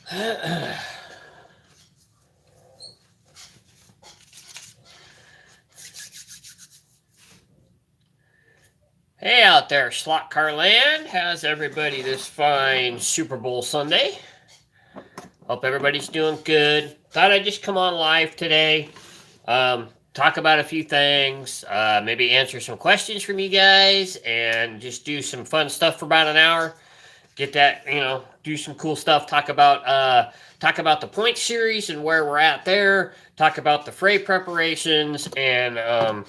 Hey out there, Slot Car Land. How's everybody this fine Super Bowl Sunday? Hope everybody's doing good. Thought I'd just come on live today, talk about a few things, maybe answer some questions from you guys, and just do some fun stuff for about an hour. Get that, do some cool stuff. Talk about the point series and where we're at there. Talk about the fray preparations and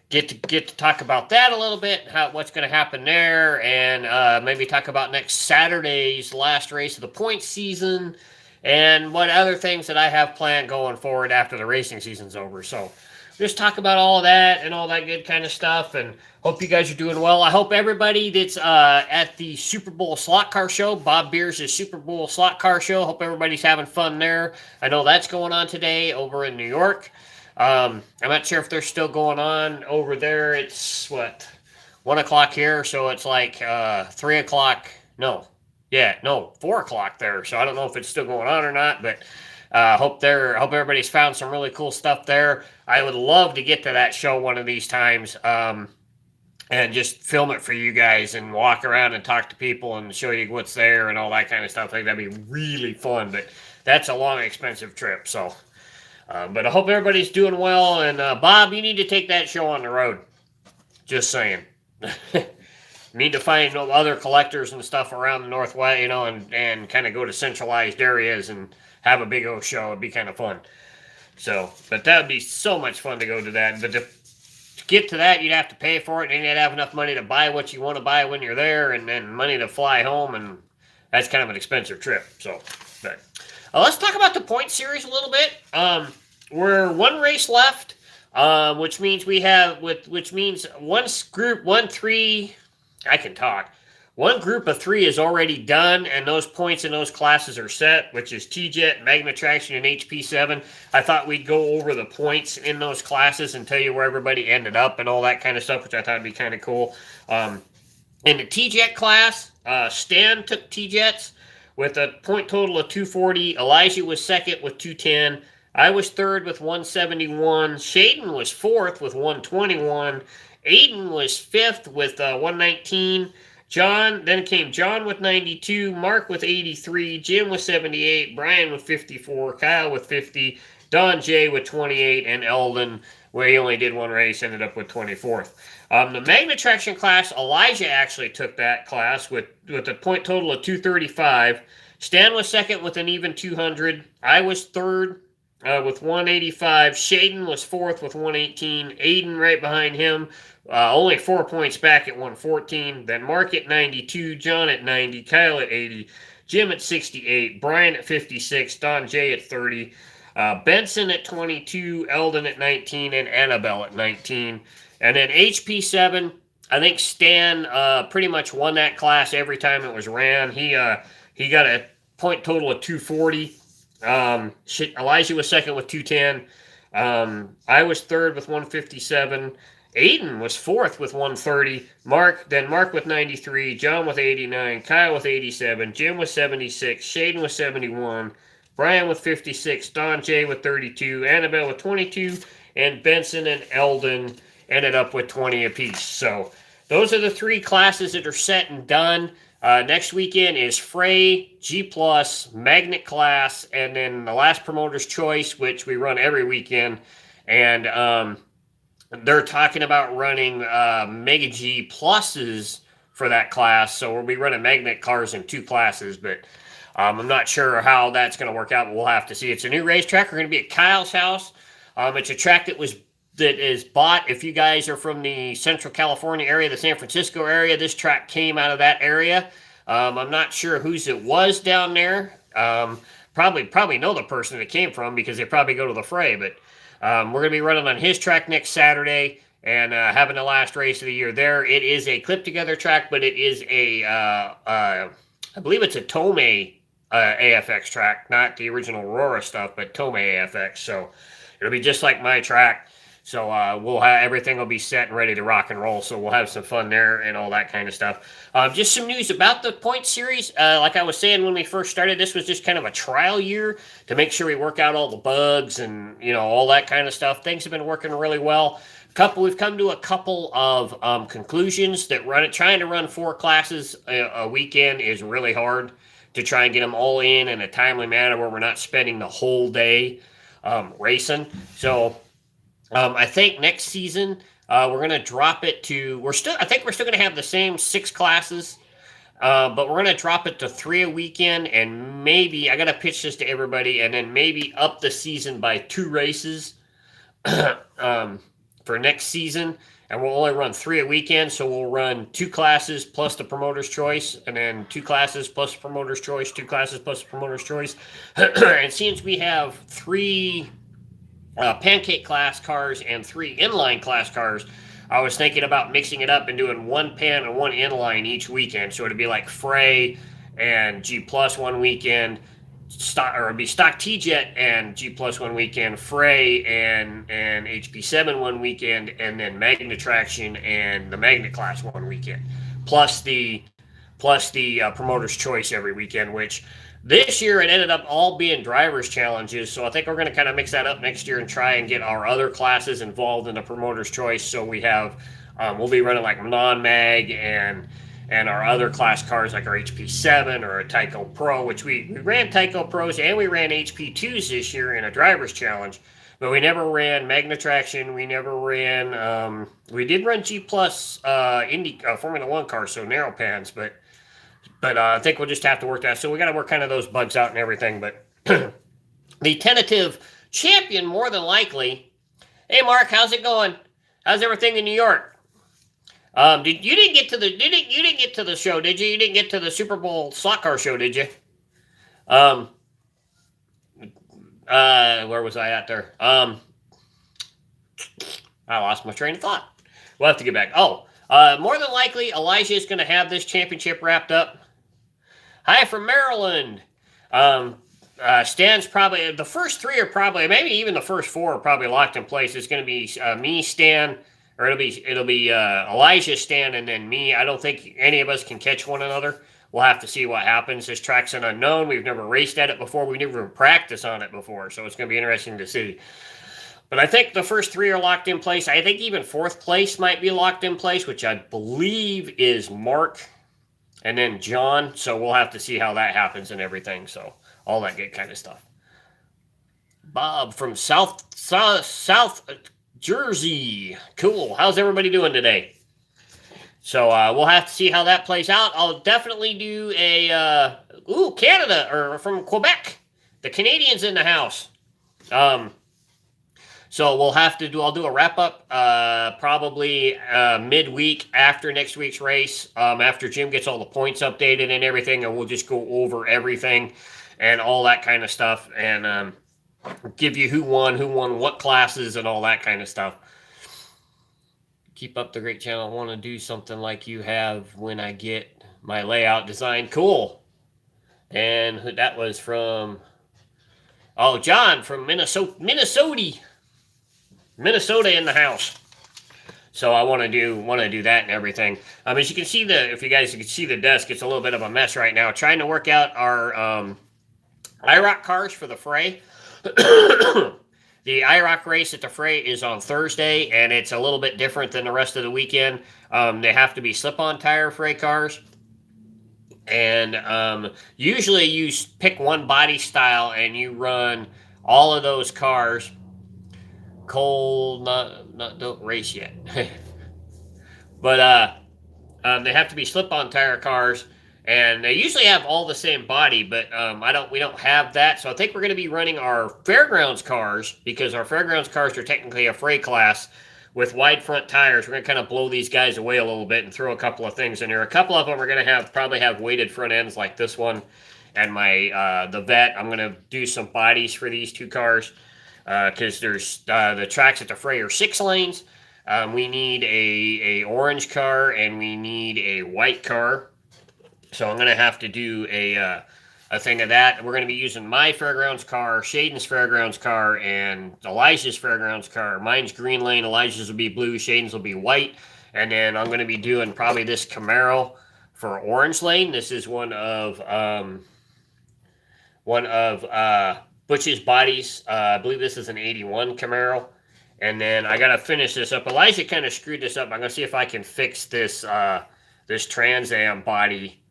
get to talk about that a little bit, what's going to happen there, and maybe talk about next Saturday's last race of the point season, and what other things that I have planned going forward after the racing season's over. So just talk about all of that and all that good kind of stuff, and hope you guys are doing well. I hope everybody that's at the Super Bowl Slot Car Show, Bob Beers' Super Bowl Slot Car Show, hope everybody's having fun there. I know that's going on today over in New York. I'm not sure if they're still going on over there. It's 1 o'clock here, so it's like 3 o'clock. No, 4 o'clock there. So I don't know if it's still going on or not, but hope everybody's found some really cool stuff there. I would love to get to that show one of these times, and just film it for you guys and walk around and talk to people and show you what's there and all that kind of stuff. I think that'd be really fun, but that's a long, expensive trip, so. But I hope everybody's doing well. And Bob, you need to take that show on the road. Just saying. Need to find other collectors and stuff around the Northwest, and kind of go to centralized areas and have a big old show. It'd be kind of fun. So, but that would be so much fun to go to that. But to get to that, you'd have to pay for it, and you'd have enough money to buy what you want to buy when you're there, and then money to fly home, and that's kind of an expensive trip. So, but. Let's talk about the point series a little bit. We're one race left, which means one group of three is already done, and those points in those classes are set, which is T-Jet, Magna Traction, and HP7. I thought we'd go over the points in those classes and tell you where everybody ended up and all that kind of stuff, which I thought would be kind of cool. In the T-Jet class, Stan took T-Jets with a point total of 240. Elijah was second with 210. I was third with 171. Shaden was fourth with 121. Aiden was fifth with 119. Then came John with 92. Mark with 83. Jim with 78. Brian with 54. Kyle with 50. Don J with 28. And Eldon, where he only did one race, ended up with 24th. The Magna Traction class, Elijah actually took that class with a point total of 235. Stan was second with an even 200. I was third with 185. Shaden was fourth with 118. Aiden right behind him, only 4 points back at 114. Then Mark at 92. John at 90. Kyle at 80. Jim at 68. Brian at 56. Don J at 30. Benson at 22. Eldon at 19. And Annabelle at 19. And then HP7, I think Stan pretty much won that class every time it was ran. He got a point total of 240. Elijah was second with 210. I was third with 157. Aiden was fourth with 130. Mark with 93. John with 89. Kyle with 87. Jim with 76. Shaden with 71. Brian with 56. Don J with 32. Annabelle with 22. And Benson and Eldon ended up with 20 apiece. So those are the three classes that are set and done. Next weekend is Fray, G+, Magnet class, and then the last Promoter's Choice, which we run every weekend. And they're talking about running Mega G pluses for that class. So we'll be running magnet cars in two classes, but I'm not sure how that's going to work out, but we'll have to see. It's a new racetrack. We're going to be at Kyle's house. It's a track that is bought. If you guys are from the Central California area, the San Francisco area, this track came out of that area. I'm not sure whose it was down there. Probably know the person it came from because they probably go to the Fray. But we're going to be running on his track next Saturday and having the last race of the year there. It is a clip-together track, but it is I believe it's a Tomei AFX track, not the original Aurora stuff, but Tomei AFX. So it'll be just like my track. So we'll have everything will be set and ready to rock and roll. So we'll have some fun there and all that kind of stuff. Just some news about the point series. Like I was saying when we first started, this was just kind of a trial year to make sure we work out all the bugs and all that kind of stuff. Things have been working really well. We've come to a couple of conclusions that trying to run 4 classes a weekend is really hard to try and get them all in a timely manner where we're not spending the whole day racing. So I think next season we're going to drop it to. I think we're still going to have the same 6 classes, but we're going to drop it to 3 a weekend, and maybe I got to pitch this to everybody, and then maybe up the season by 2 races for next season. And we'll only run 3 a weekend, so we'll run 2 classes plus the promoter's choice, and then 2 classes plus the promoter's choice, 2 classes plus the promoter's choice. And since we have 3 pancake class cars and 3 inline class cars, I was thinking about mixing it up and doing 1 pan and 1 inline each weekend. So it'd be like Frey and G Plus one weekend, it'd be stock T-Jet and G Plus one weekend, Frey and HP7 one weekend, and then Magna Traction and the Magnet class one weekend, plus the promoter's choice every weekend, which this year it ended up all being driver's challenges. So I think we're going to kind of mix that up next year and try and get our other classes involved in the promoter's choice. So we have, we'll be running like non-mag and our other class cars like our HP7 or a Tanco Pro, which we ran Tanco Pros and we ran HP2s this year in a driver's challenge. But we never ran Magna Traction. We never ran, we did run G Plus Indy Formula 1 cars, so narrow pans, but I think we'll just have to work that. So we got to work kind of those bugs out and everything. But the tentative champion, more than likely. Hey, Mark, how's it going? How's everything in New York? You didn't get to the show, did you? You didn't get to the Super Bowl Slotcar show, did you? Where was I at there? I lost my train of thought. We'll have to get back. Oh, more than likely, Elijah is going to have this championship wrapped up. Hi from Maryland. Stan's probably, the first 3 are probably, maybe even the first 4 are probably locked in place. It's going to be me, Stan, or it'll be Elijah, Stan, and then me. I don't think any of us can catch one another. We'll have to see what happens. This track's an unknown. We've never raced at it before. We've never practiced on it before, so it's going to be interesting to see. But I think the first 3 are locked in place. I think even 4th place might be locked in place, which I believe is Mark and then John. So we'll have to see how that happens and everything. So all that good kind of stuff. Bob from South Jersey. Cool. How's everybody doing today? So we'll have to see how that plays out. I'll definitely do a Canada, or from Quebec. The Canadians in the house. So we'll have to I'll do a wrap up probably midweek after next week's race, after Jim gets all the points updated and everything, and we'll just go over everything and all that kind of stuff, and give you who won what classes and all that kind of stuff. Keep up the great channel. I want to do something like you have when I get my layout design. Cool. And that was from, John from Minnesota in the house. So I want to do that and everything. As you can see, if you guys can see the desk, it's a little bit of a mess right now. Trying to work out our IROC cars for the Fray. The IROC race at the Fray is on Thursday, and it's a little bit different than the rest of the weekend. They have to be slip-on tire Fray cars. And usually you pick one body style and you run all of those cars. Cole, don't race yet. But they have to be slip-on tire cars, and they usually have all the same body, but we don't have that. So I think we're going to be running our fairgrounds cars, because our fairgrounds cars are technically a Fray class with wide front tires. We're going to kind of blow these guys away a little bit and throw a couple of things in there. A couple of them are going to probably have weighted front ends like this one, and the Vet. I'm going to do some bodies for these 2 cars, because there's the tracks at the Fray are 6 lanes. We need a orange car and we need a white car. So I'm going to have to do a thing of that. We're going to be using my Fairgrounds car, Shaden's Fairgrounds car, and Elijah's Fairgrounds car. Mine's green lane, Elijah's will be blue, Shaden's will be white. And then I'm going to be doing probably this Camaro for orange lane. This is one of Butch's bodies. I believe this is an 81 Camaro. And then I got to finish this up. Elijah kind of screwed this up. I'm going to see if I can fix this this Trans Am body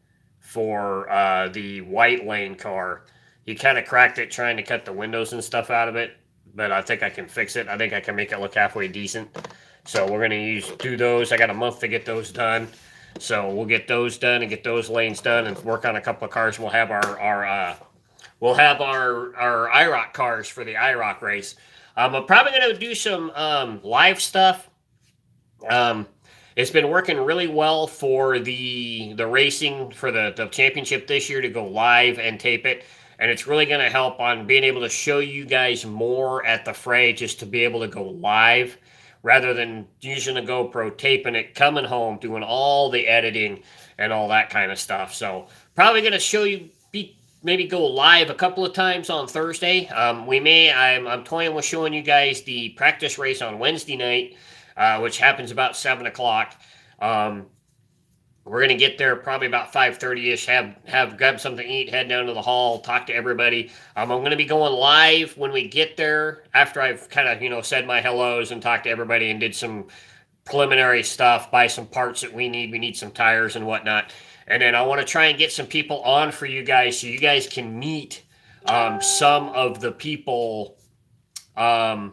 for the white lane car. He kind of cracked it trying to cut the windows and stuff out of it, but I think I can fix it. I think I can make it look halfway decent. So we're going to do those. I got a month to get those done. So we'll get those done and get those lanes done and work on a couple of cars. We'll have our IROC cars for the IROC race. I'm probably going to do some live stuff. It's been working really well for the racing for the championship this year to go live and tape it. And it's really going to help on being able to show you guys more at the fray, just to be able to go live rather than using a GoPro, taping it, coming home, doing all the editing and all that kind of stuff. So probably going to show you, maybe go live a couple of times on Thursday. I'm toying with showing you guys the practice race on Wednesday night, which happens about 7 o'clock. We're going to get there probably about 5:30ish, have grab something to eat, head down to the hall, talk to everybody. I'm going to be going live when we get there after I've kind of, said my hellos and talked to everybody and did some preliminary stuff, buy some parts that we need. We need some tires and whatnot. And then I want to try and get some people on for you guys so you guys can meet some of the people that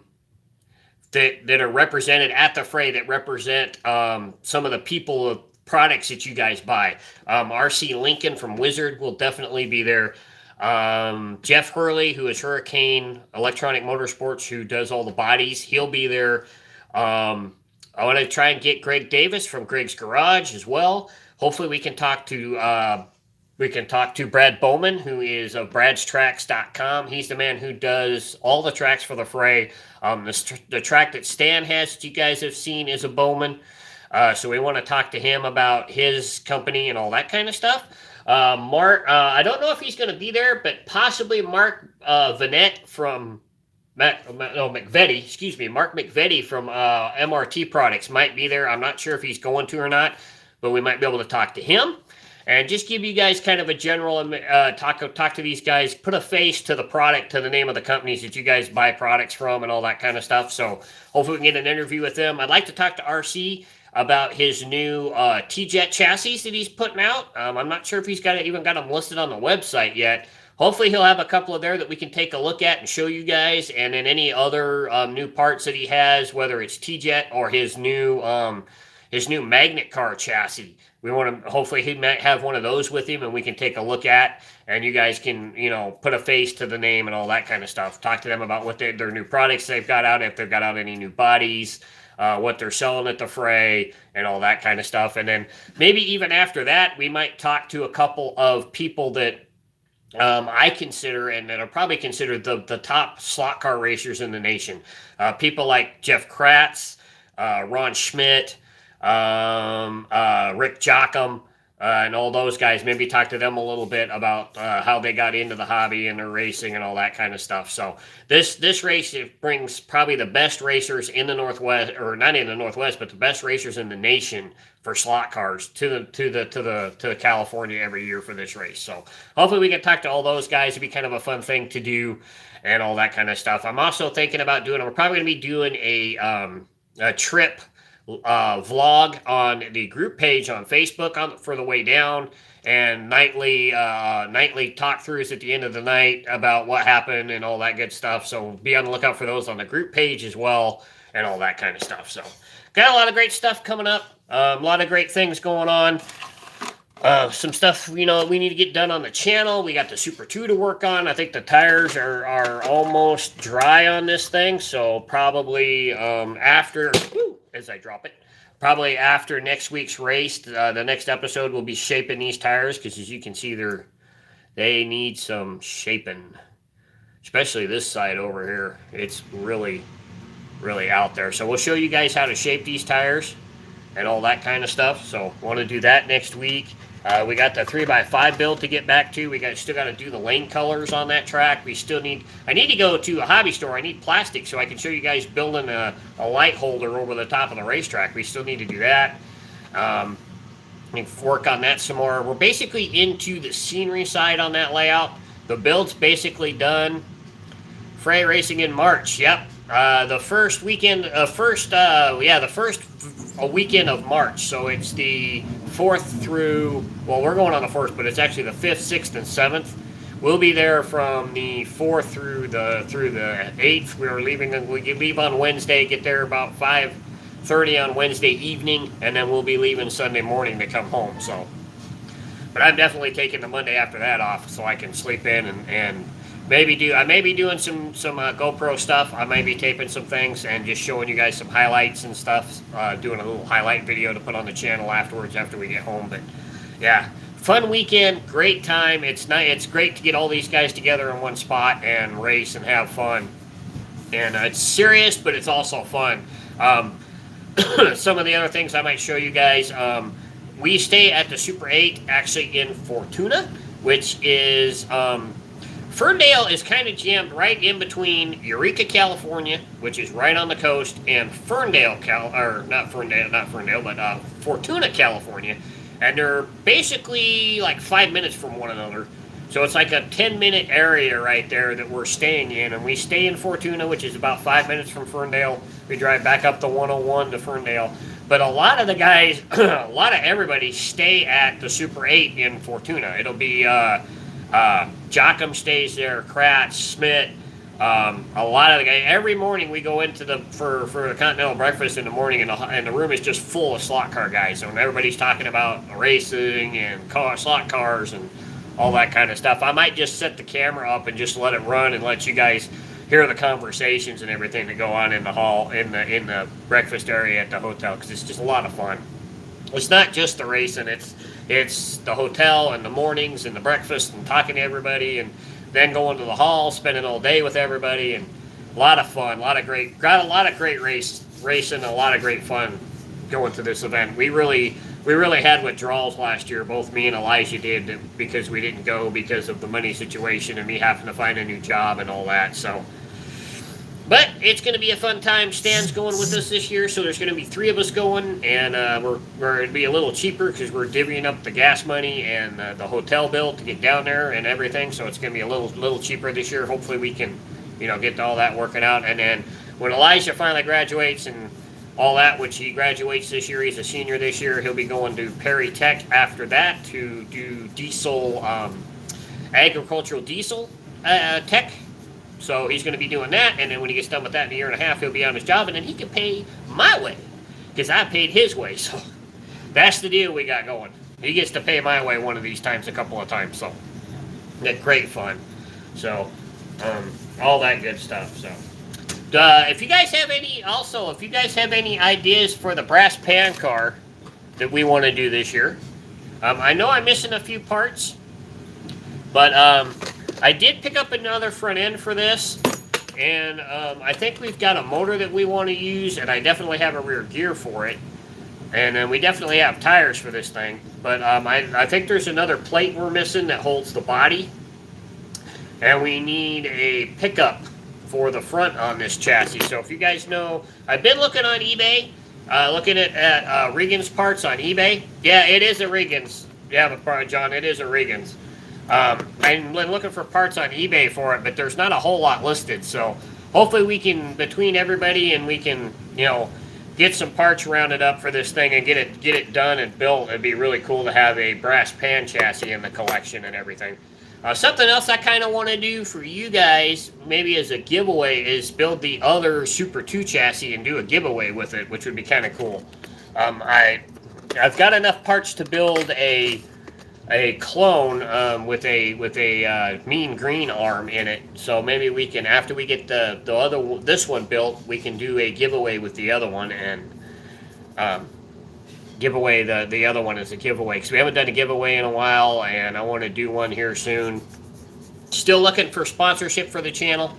are represented at the fray, that represent some of the people, products that you guys buy. RC Lincoln from Wizard will definitely be there. Jeff Hurley, who is Hurricane Electronic Motorsports, who does all the bodies, he'll be there. I want to try and get Greg Davis from Greg's Garage as well. Hopefully we can talk to Brad Bowman, who is of bradstracks.com. He's the man who does all the tracks for the fray. The track that Stan has that you guys have seen is a Bowman. So we want to talk to him about his company and all that kind of stuff. Mark, I don't know if he's going to be there, but possibly Mark Vanette from Mark McVetti from MRT Products might be there. I'm not sure if he's going to or not, but we might be able to talk to him and just give you guys kind of a general talk to these guys, put a face to the product, to the name of the companies that you guys buy products from and all that kind of stuff. So hopefully we can get an interview with them. I'd like to talk to RC about his new T-Jet chassis that he's putting out. I'm not sure if he's even got them listed on the website yet. Hopefully he'll have a couple of there that we can take a look at and show you guys, and then any other new parts that he has, whether it's T-Jet or his new magnet car chassis. We want to, hopefully he might have one of those with him and we can take a look at, and you guys can, put a face to the name and all that kind of stuff. Talk to them about what their new products they've got out, if they've got out any new bodies, what they're selling at the fray, and all that kind of stuff. And then maybe even after that, we might talk to a couple of people that I consider, and that are probably considered the top slot car racers in the nation. People like Jeff Kratz, Ron Schmidt, Rick Jockum, and all those guys. Maybe talk to them a little bit about how they got into the hobby and their racing and all that kind of stuff. So this race, it brings probably the best racers in the Northwest, or not in the Northwest, but the best racers in the nation for slot cars to California every year for this race. So hopefully we can talk to all those guys. It'd be kind of a fun thing to do and all that kind of stuff. I'm also thinking about we're probably going to be doing a trip vlog on the group page on Facebook for the way down, and nightly talk throughs at the end of the night about what happened and all that good stuff. So be on the lookout for those on the group page as well, and all that kind of stuff. So got a lot of great stuff coming up, a lot of great things going on. Some stuff we need to get done on the channel. We got the Super 2 to work on. I think the tires are almost dry on this thing, so probably after next week's race, the next episode will be shaping these tires, because as you can see, they need some shaping, especially this side over here. It's really, really out there. So we'll show you guys how to shape these tires and all that kind of stuff. So want to do that next week. We got the 3x5 build to get back to. Still got to do the lane colors on that track. I need to go to a hobby store. I need plastic so I can show you guys building a light holder over the top of the racetrack. We still need to do that. Work on that some more. We're basically into the scenery side on that layout. The build's basically done. Fray racing in March. Yep. The first weekend, the first weekend of March. So it's the 4th through, well, we're going on the 1st, but it's actually the 5th, 6th, and 7th. We'll be there from the 4th through the 8th. We leave on Wednesday, get there about 5:30 on Wednesday evening, and then we'll be leaving Sunday morning to come home. So, but I'm definitely taking the Monday after that off so I can sleep in and I may be doing some GoPro stuff. I may be taping some things and just showing you guys some highlights and stuff. Doing a little highlight video to put on the channel afterwards after we get home. But yeah, fun weekend, great time. It's great to get all these guys together in one spot and race and have fun. And it's serious, but it's also fun. Some of the other things I might show you guys. We stay at the Super 8 actually in Fortuna, which is Ferndale is kind of jammed right in between Eureka, California, which is right on the coast, and Fortuna, California. And they're basically like 5 minutes from one another. So it's like a 10-minute area right there that we're staying in. And we stay in Fortuna, which is about 5 minutes from Ferndale. We drive back up the 101 to Ferndale. But a lot of the guys, a lot of everybody stay at the Super 8 in Fortuna. It'll be Jockum stays there, Kratz, Smith, a lot of the guys. Every morning we go into for the continental breakfast in the morning, and the room is just full of slot car guys. So everybody's talking about racing and slot cars and all that kind of stuff. I might just set the camera up and just let it run and let you guys hear the conversations and everything that go on in the hall, in the breakfast area at the hotel, because it's just a lot of fun. It's not just the racing, it's the hotel and the mornings and the breakfast and talking to everybody, and then going to the hall, spending all day with everybody, and a lot of fun, got a lot of great racing, a lot of great fun going to this event. We really had withdrawals last year. Both me and Elijah did, because we didn't go because of the money situation and me having to find a new job and all that. So, but it's going to be a fun time. Stan's going with us this year, so there's going to be 3 of us going, and it'll be a little cheaper because we're divvying up the gas money and the hotel bill to get down there and everything. So it's going to be a little cheaper this year. Hopefully we can, get all that working out. And then when Elijah finally graduates and all that, which he graduates this year, he's a senior this year, he'll be going to Perry Tech after that to do diesel, agricultural diesel tech. So he's going to be doing that, and then when he gets done with that in a year and a half, he'll be on his job, and then he can pay my way, because I paid his way. So that's the deal we got going. He gets to pay my way one of these times, a couple of times. So that's great fun. So all that good stuff. So if you guys have any ideas for the brass pan car that we want to do this year, I know I'm missing a few parts, but I did pick up another front end for this, and I think we've got a motor that we want to use, and I definitely have a rear gear for it, and then we definitely have tires for this thing, but I think there's another plate we're missing that holds the body, and we need a pickup for the front on this chassis. So if you guys know, I've been looking on eBay, looking at Regan's parts on eBay. Yeah, it is a Regan's. Yeah, but John, it is a Regan's. I'm looking for parts on eBay for it, but there's not a whole lot listed. So hopefully we can, between everybody, and we can, get some parts rounded up for this thing and get it done and built. It'd be really cool to have a brass pan chassis in the collection and everything. Something else I kind of want to do for you guys, maybe as a giveaway, is build the other Super 2 chassis and do a giveaway with it, which would be kind of cool. I've got enough parts to build a clone with a mean green arm in it. So maybe we can, after we get this one built, we can do a giveaway with the other one and give away the other one as a giveaway, because we haven't done a giveaway in a while, and I want to do one here soon. Still looking for sponsorship for the channel.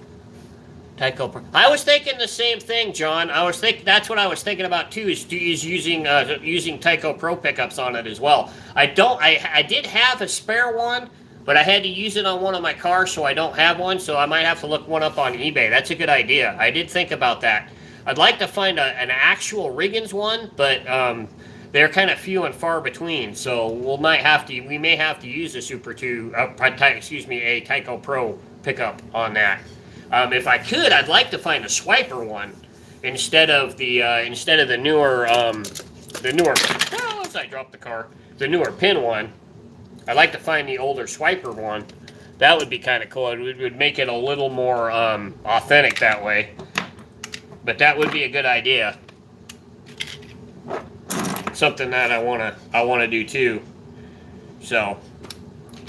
Tanco Pro. I was thinking the same thing, John. I was think that's what I was thinking about too. Is using using Tanco Pro pickups on it as well. I don't. I did have a spare one, but I had to use it on one of my cars, so I don't have one. So I might have to look one up on eBay. That's a good idea. I did think about that. I'd like to find an actual Riggins one, but they're kind of few and far between. So we may have to use a Super 2, excuse me, a Tanco Pro pickup on that. If I could, I'd like to find a swiper one instead of the newer I dropped the car. The newer pin one. I'd like to find the older swiper one. That would be kind of cool. It would make it a little more authentic that way. But that would be a good idea. Something that I wanna do too. So,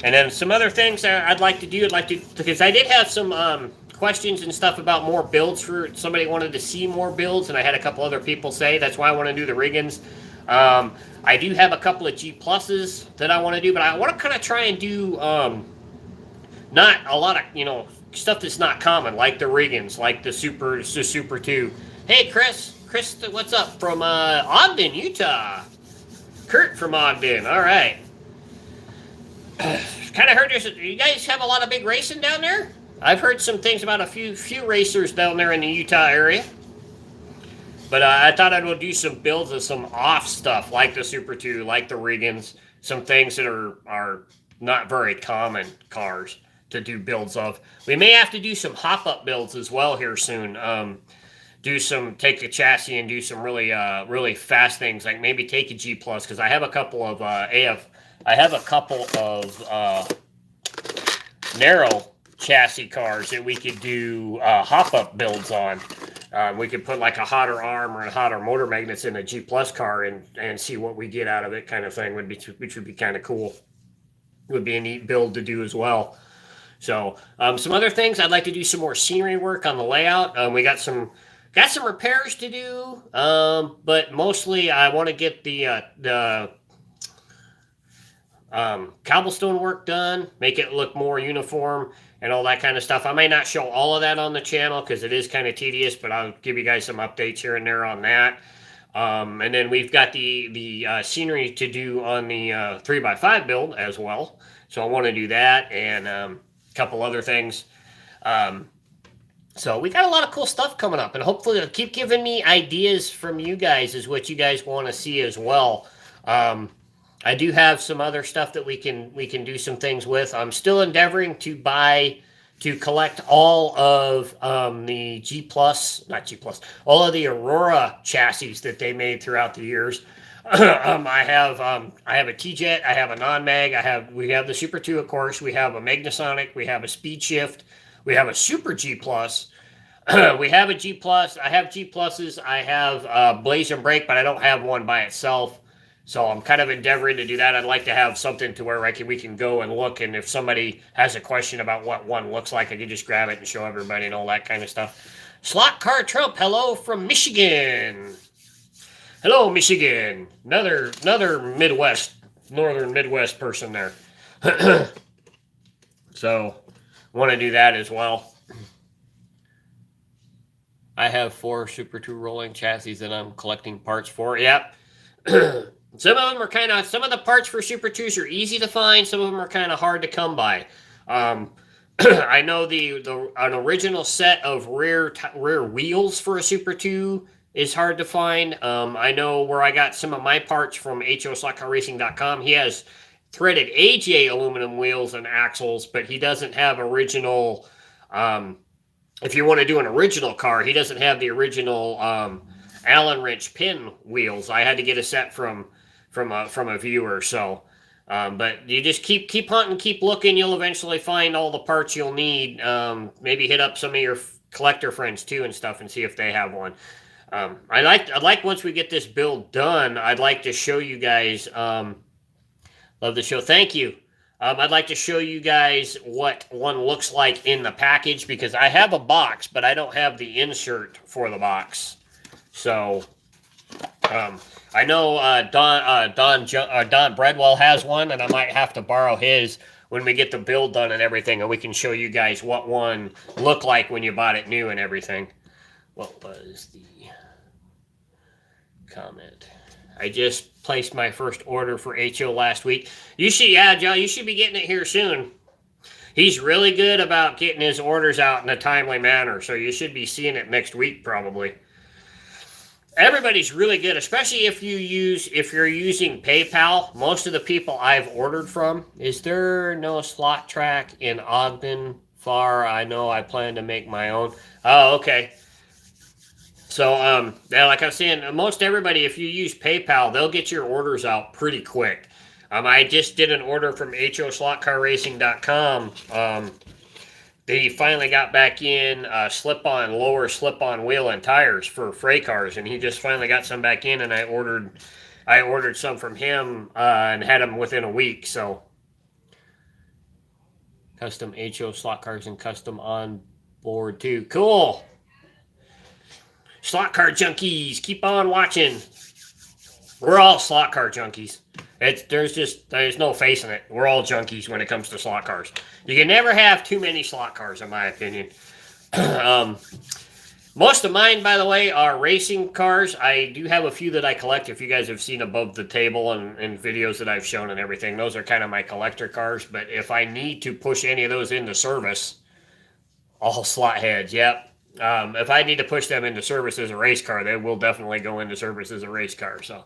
and then some other things I'd like to do. Because I did have some questions and stuff about more builds. For somebody wanted to see more builds, and I had a couple other people say that's why I want to do the Riggins. I do have a couple of G pluses that I want to do, but I want to kind of try and do not a lot of stuff that's not common, like the Riggins, like the Super 2. Hey, Chris, what's up from Ogden, Utah? Kurt from Ogden. All right. Kind of heard you guys have a lot of big racing down there. I've heard some things about a few racers down there in the Utah area. But I thought I'd do some builds of some off stuff, like the Super 2, like the Riggins, some things that are not very common cars to do builds of. We may have to do some hop-up builds as well here soon. Take a chassis and do some really fast things, like maybe take a G Plus, because I have a couple of narrow chassis cars that we could do hop-up builds on. We could put like a hotter arm or a hotter motor magnets in a G Plus car and see what we get out of it, kind of thing, which would be kind of cool. It would be a neat build to do as well. So some other things, I'd like to do some more scenery work on the layout. We got some repairs to do, but mostly I want to get the cobblestone work done, make it look more uniform and all that kind of stuff. I may not show all of that on the channel because it is kind of tedious, but I'll give you guys some updates here and there on that. And then we've got the scenery to do on the 3x5 build as well. So I want to do that and a couple other things. So we got a lot of cool stuff coming up, and hopefully it'll keep giving me ideas from you guys is what you guys want to see as well. I do have some other stuff that we can do some things with. I'm still endeavoring to collect all of the all of the Aurora chassis that they made throughout the years. I have a T-Jet, I have a non-mag, we have the Super 2, of course, we have a Magnasonic, we have a Speed Shift, we have a Super G Plus, we have a G Plus, I have G Pluses, I have Blaze and Brake, but I don't have one by itself. So I'm kind of endeavoring to do that. I'd like to have something to where we can go and look, and if somebody has a question about what one looks like, I can just grab it and show everybody and all that kind of stuff. Slotcar Trump, hello from Michigan. Hello, Michigan. Another northern Midwest person there. So want to do that as well. I have 4 Super 2 rolling chassis that I'm collecting parts for. Yep. Some of them are some of the parts for Super 2s are easy to find. Some of them are kind of hard to come by. I know an original set of rear wheels for a Super 2 is hard to find. I know where I got some of my parts from HOSlotcarRacing.com. He has threaded AJ aluminum wheels and axles, but he doesn't have original. If you want to do an original car, he doesn't have the original Allen wrench pin wheels. I had to get a set from a viewer. So, but you just keep hunting, keep looking. You'll eventually find all the parts you'll need. Maybe hit up some of your collector friends too and stuff, and see if they have one. I'd like once we get this build done, I'd like to show you guys. Love the show. Thank you. I'd like to show you guys what one looks like in the package, because I have a box, but I don't have the insert for the box. So, I know Don Bradwell has one, and I might have to borrow his when we get the build done and everything, and we can show you guys what one looked like when you bought it new and everything. What was the comment? I just placed my first order for HO last week. You should, yeah, Joe, you should be getting it here soon. He's really good about getting his orders out in a timely manner, so you should be seeing it next week probably. Everybody's really good, especially if you're using PayPal. Most of the people I've ordered from, is there no slot track in Ogden? Far, I know I plan to make my own. Oh, okay. So, yeah, like I was saying, most everybody, if you use PayPal, they'll get your orders out pretty quick. I just did an order from HOSlotcarRacing.com. They finally got back in lower slip-on wheel and tires for freight cars, and he just finally got some back in, and I ordered some from him and had them within a week. So, custom HO slot cars and custom on board too. Cool. Slot car junkies, keep on watching. We're all slot car junkies. There's no facing it. We're all junkies when it comes to slot cars. You can never have too many slot cars, in my opinion. Most of mine, by the way, are racing cars. I do have a few that I collect. If you guys have seen above the table and videos that I've shown and everything, those are kind of my collector cars. But if I need to push any of those into service, all slot heads, yep. If I need to push them into service as a race car, they will definitely go into service as a race car. So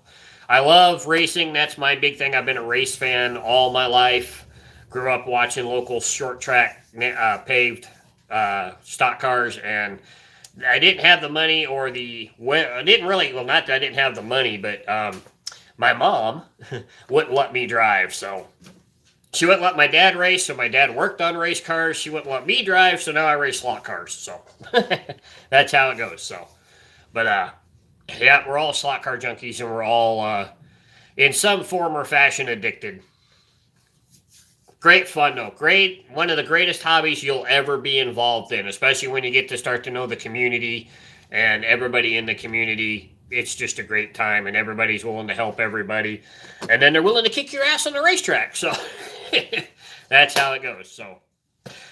I love racing. That's my big thing. I've been a race fan all my life. Grew up watching local short track paved stock cars, and I didn't have the money not that I didn't have the money, but my mom wouldn't let me drive. So she wouldn't let my dad race, so my dad worked on race cars. She wouldn't let me drive, so now I race slot cars. So that's how it goes. So, but yeah, we're all slot car junkies, and we're all in some form or fashion addicted. Great fun though. One of the greatest hobbies you'll ever be involved in, especially when you get to start to know the community and everybody in the community. It's just a great time, and everybody's willing to help everybody, and then they're willing to kick your ass on the racetrack. So that's how it goes. So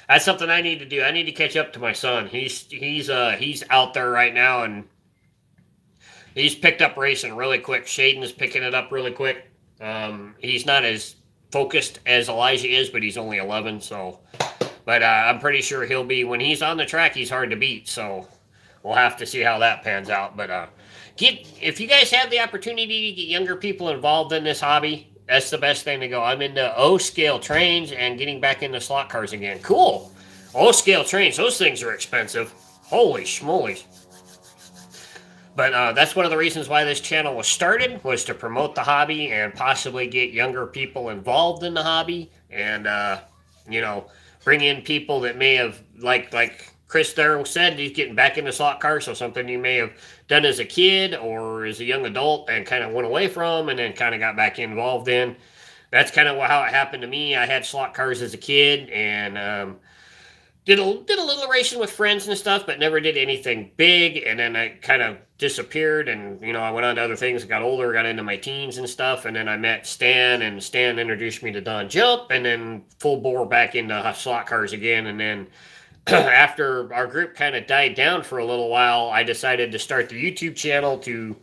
that's something I need to do. I need to catch up to my son. He's out there right now, and he's picked up racing really quick. Shaden is picking it up really quick. He's not as focused as Elijah is, but he's only 11. So, but I'm pretty sure he'll be, when he's on the track, he's hard to beat. So we'll have to see how that pans out. But if you guys have the opportunity to get younger people involved in this hobby, that's the best thing to go. I'm into O-scale trains and getting back into slot cars again. Cool. O-scale trains, those things are expensive. Holy schmolies. But that's one of the reasons why this channel was started, was to promote the hobby and possibly get younger people involved in the hobby, and bring in people that may have, like Chris there said, he's getting back into slot cars, so something you may have done as a kid or as a young adult and kind of went away from and then kind of got back involved in. That's kind of how it happened to me. I had slot cars as a kid, and did a little racing with friends and stuff, but never did anything big. And then I kind of disappeared, and I went on to other things. Got older, got into my teens and stuff, and then I met Stan, and Stan introduced me to Don Jump, and then full bore back into slot cars again. And then after our group kind of died down for a little while, I decided to start the YouTube channel to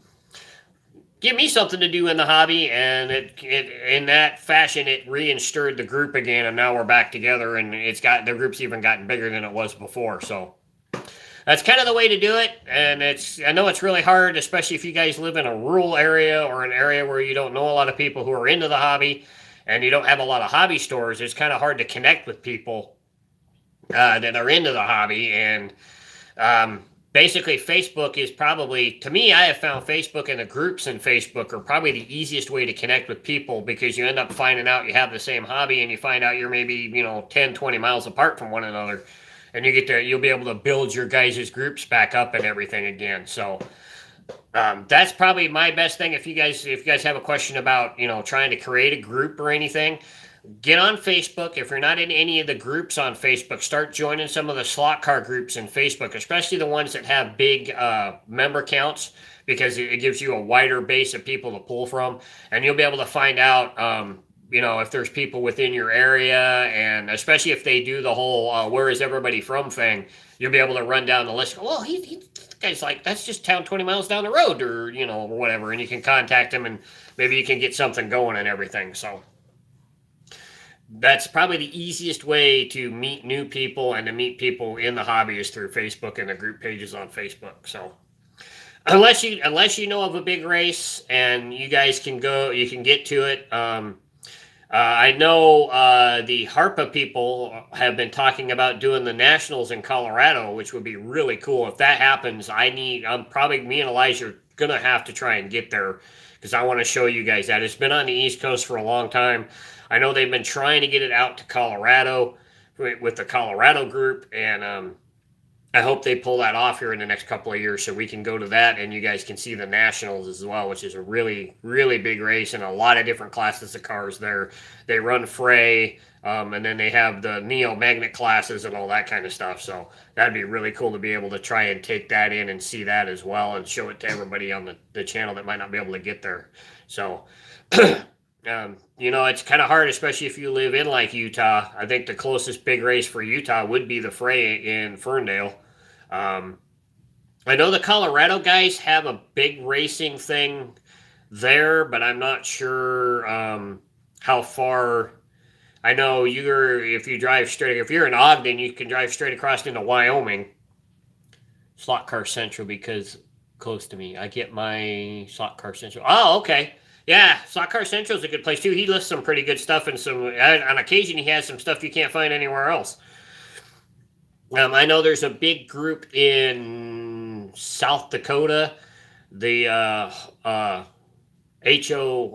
give me something to do in the hobby, and it in that fashion it reinstalled the group again, and now we're back together, and the group's even gotten bigger than it was before. So that's kind of the way to do it. And I know it's really hard, especially if you guys live in a rural area or an area where you don't know a lot of people who are into the hobby, and you don't have a lot of hobby stores. It's kind of hard to connect with people that are into the hobby. And basically, Facebook is probably, to me, I have found Facebook and the groups in Facebook are probably the easiest way to connect with people, because you end up finding out you have the same hobby, and you find out you're maybe 10, 20 miles apart from one another, and you'll be able to build your guys' groups back up and everything again. So that's probably my best thing. If you guys have a question about trying to create a group or anything, get on Facebook. If you're not in any of the groups on Facebook, start joining some of the slot car groups in Facebook, especially the ones that have big member counts, because it gives you a wider base of people to pull from, and you'll be able to find out if there's people within your area, and especially if they do the whole where is everybody from thing, you'll be able to run down the list. Well, this guy's like, that's just town 20 miles down the road, or, or whatever. And you can contact him and maybe you can get something going and everything. So that's probably the easiest way to meet new people and to meet people in the hobby is through Facebook and the group pages on Facebook. So unless you know of a big race and you guys can go, you can get to it. I know the HARPA people have been talking about doing the nationals in Colorado, which would be really cool. If that happens, me and Elijah are gonna have to try and get there because I want to show you guys that. It's been on the East Coast for a long time. I know they've been trying to get it out to Colorado with the Colorado group, and I hope they pull that off here in the next couple of years so we can go to that and you guys can see the nationals as well, which is a really, really big race and a lot of different classes of cars there. They run Frey, and then they have the Neo Magnet classes and all that kind of stuff. So that'd be really cool to be able to try and take that in and see that as well and show it to everybody on the channel that might not be able to get there. So it's kind of hard, especially if you live in like Utah. I think the closest big race for Utah would be the Frey in Ferndale. I know the Colorado guys have a big racing thing there, but I'm not sure how far. I know if you're in Ogden, you can drive straight across into Wyoming. Slotcar Central, because close to me. I get my Slotcar Central. Oh, okay. Yeah, Slotcar Central is a good place too. He lists some pretty good stuff, and on occasion he has some stuff you can't find anywhere else. I know there's a big group in South Dakota, the HO,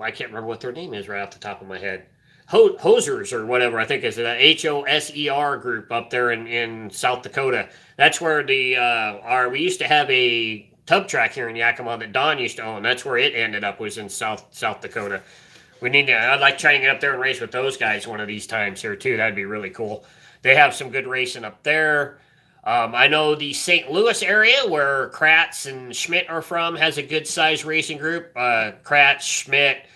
I can't remember what their name is right off the top of my head. Hosers or whatever, I think it's the HOSER group up there in South Dakota. That's where we used to have a tub track here in Yakima that Don used to own. That's where it ended up, was in South Dakota. I'd like to try and get up there and race with those guys one of these times here too. That'd be really cool. They have some good racing up there. I know the St. Louis area where Kratz and Schmidt are from has a good sized racing group. Kratz, Schmidt,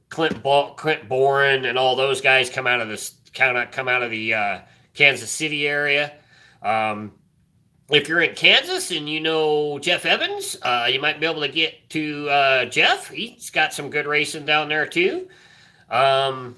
Clint Boren, and all those guys come out of the Kansas City area. If you're in Kansas and you know Jeff Evans, you might be able to get to Jeff. He's got some good racing down there too. New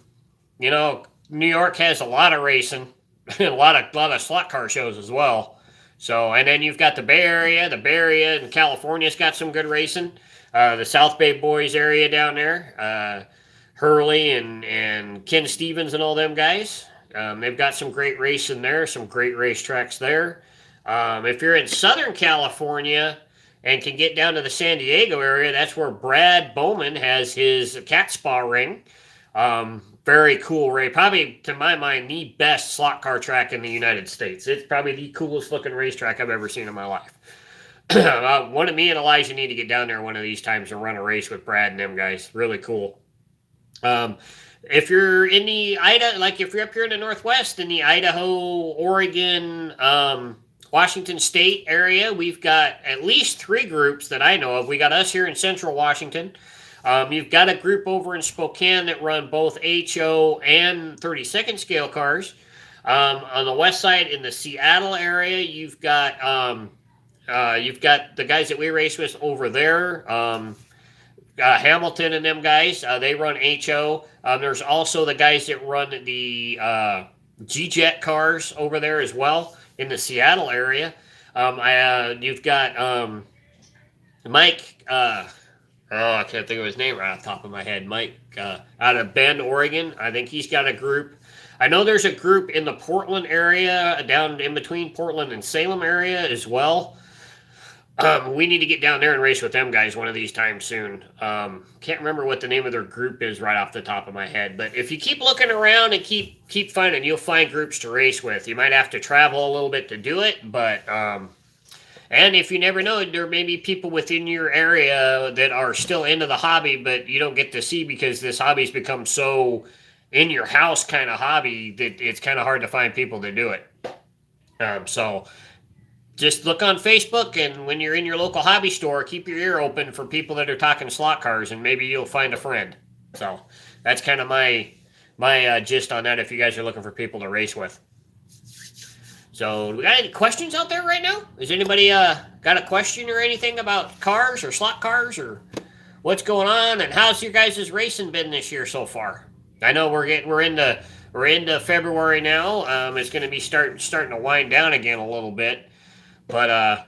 York has a lot of racing, a lot of slot car shows as well. So, and then you've got the Bay Area. The Bay Area in California's got some good racing. The South Bay Boys area down there, Hurley and Ken Stevens and all them guys. They've got some great racing there, some great racetracks there. If you're in Southern California and can get down to the San Diego area, that's where Brad Bowman has his cat spa ring. Very cool race. Probably, to my mind, the best slot car track in the United States. It's probably the coolest looking racetrack I've ever seen in my life. Me and Elijah need to get down there one of these times and run a race with Brad and them guys. Really cool. If you're in the if you're up here in the Northwest, in the Idaho, Oregon, Washington State area, we've got at least 3 groups that I know of. We got us here in Central Washington. You've got a group over in Spokane that run both HO and 32nd scale cars. On the west side in the Seattle area, you've got the guys that we race with over there. Hamilton and them guys, they run HO. There's also the guys that run the G-Jet cars over there as well in the Seattle area. You've got Mike. I can't think of his name right off the top of my head. Mike out of Bend, Oregon. I think he's got a group. I know there's a group in the Portland area, down in between Portland and Salem area as well. We need to get down there and race with them guys one of these times soon. Can't remember what the name of their group is right off the top of my head. But if you keep looking around and keep finding, you'll find groups to race with. You might have to travel a little bit to do it, but and if you never know, there may be people within your area that are still into the hobby, but you don't get to see because this hobby's become so in your house kind of hobby that it's kind of hard to find people to do it. So just look on Facebook, and when you're in your local hobby store, keep your ear open for people that are talking slot cars, and maybe you'll find a friend. So that's kind of my my gist on that if you guys are looking for people to race with. So, do we got any questions out there right now? Is anybody got a question or anything about cars or slot cars or what's going on? And how's your guys' racing been this year so far? I know we're into February now. It's going to be starting to wind down again a little bit, but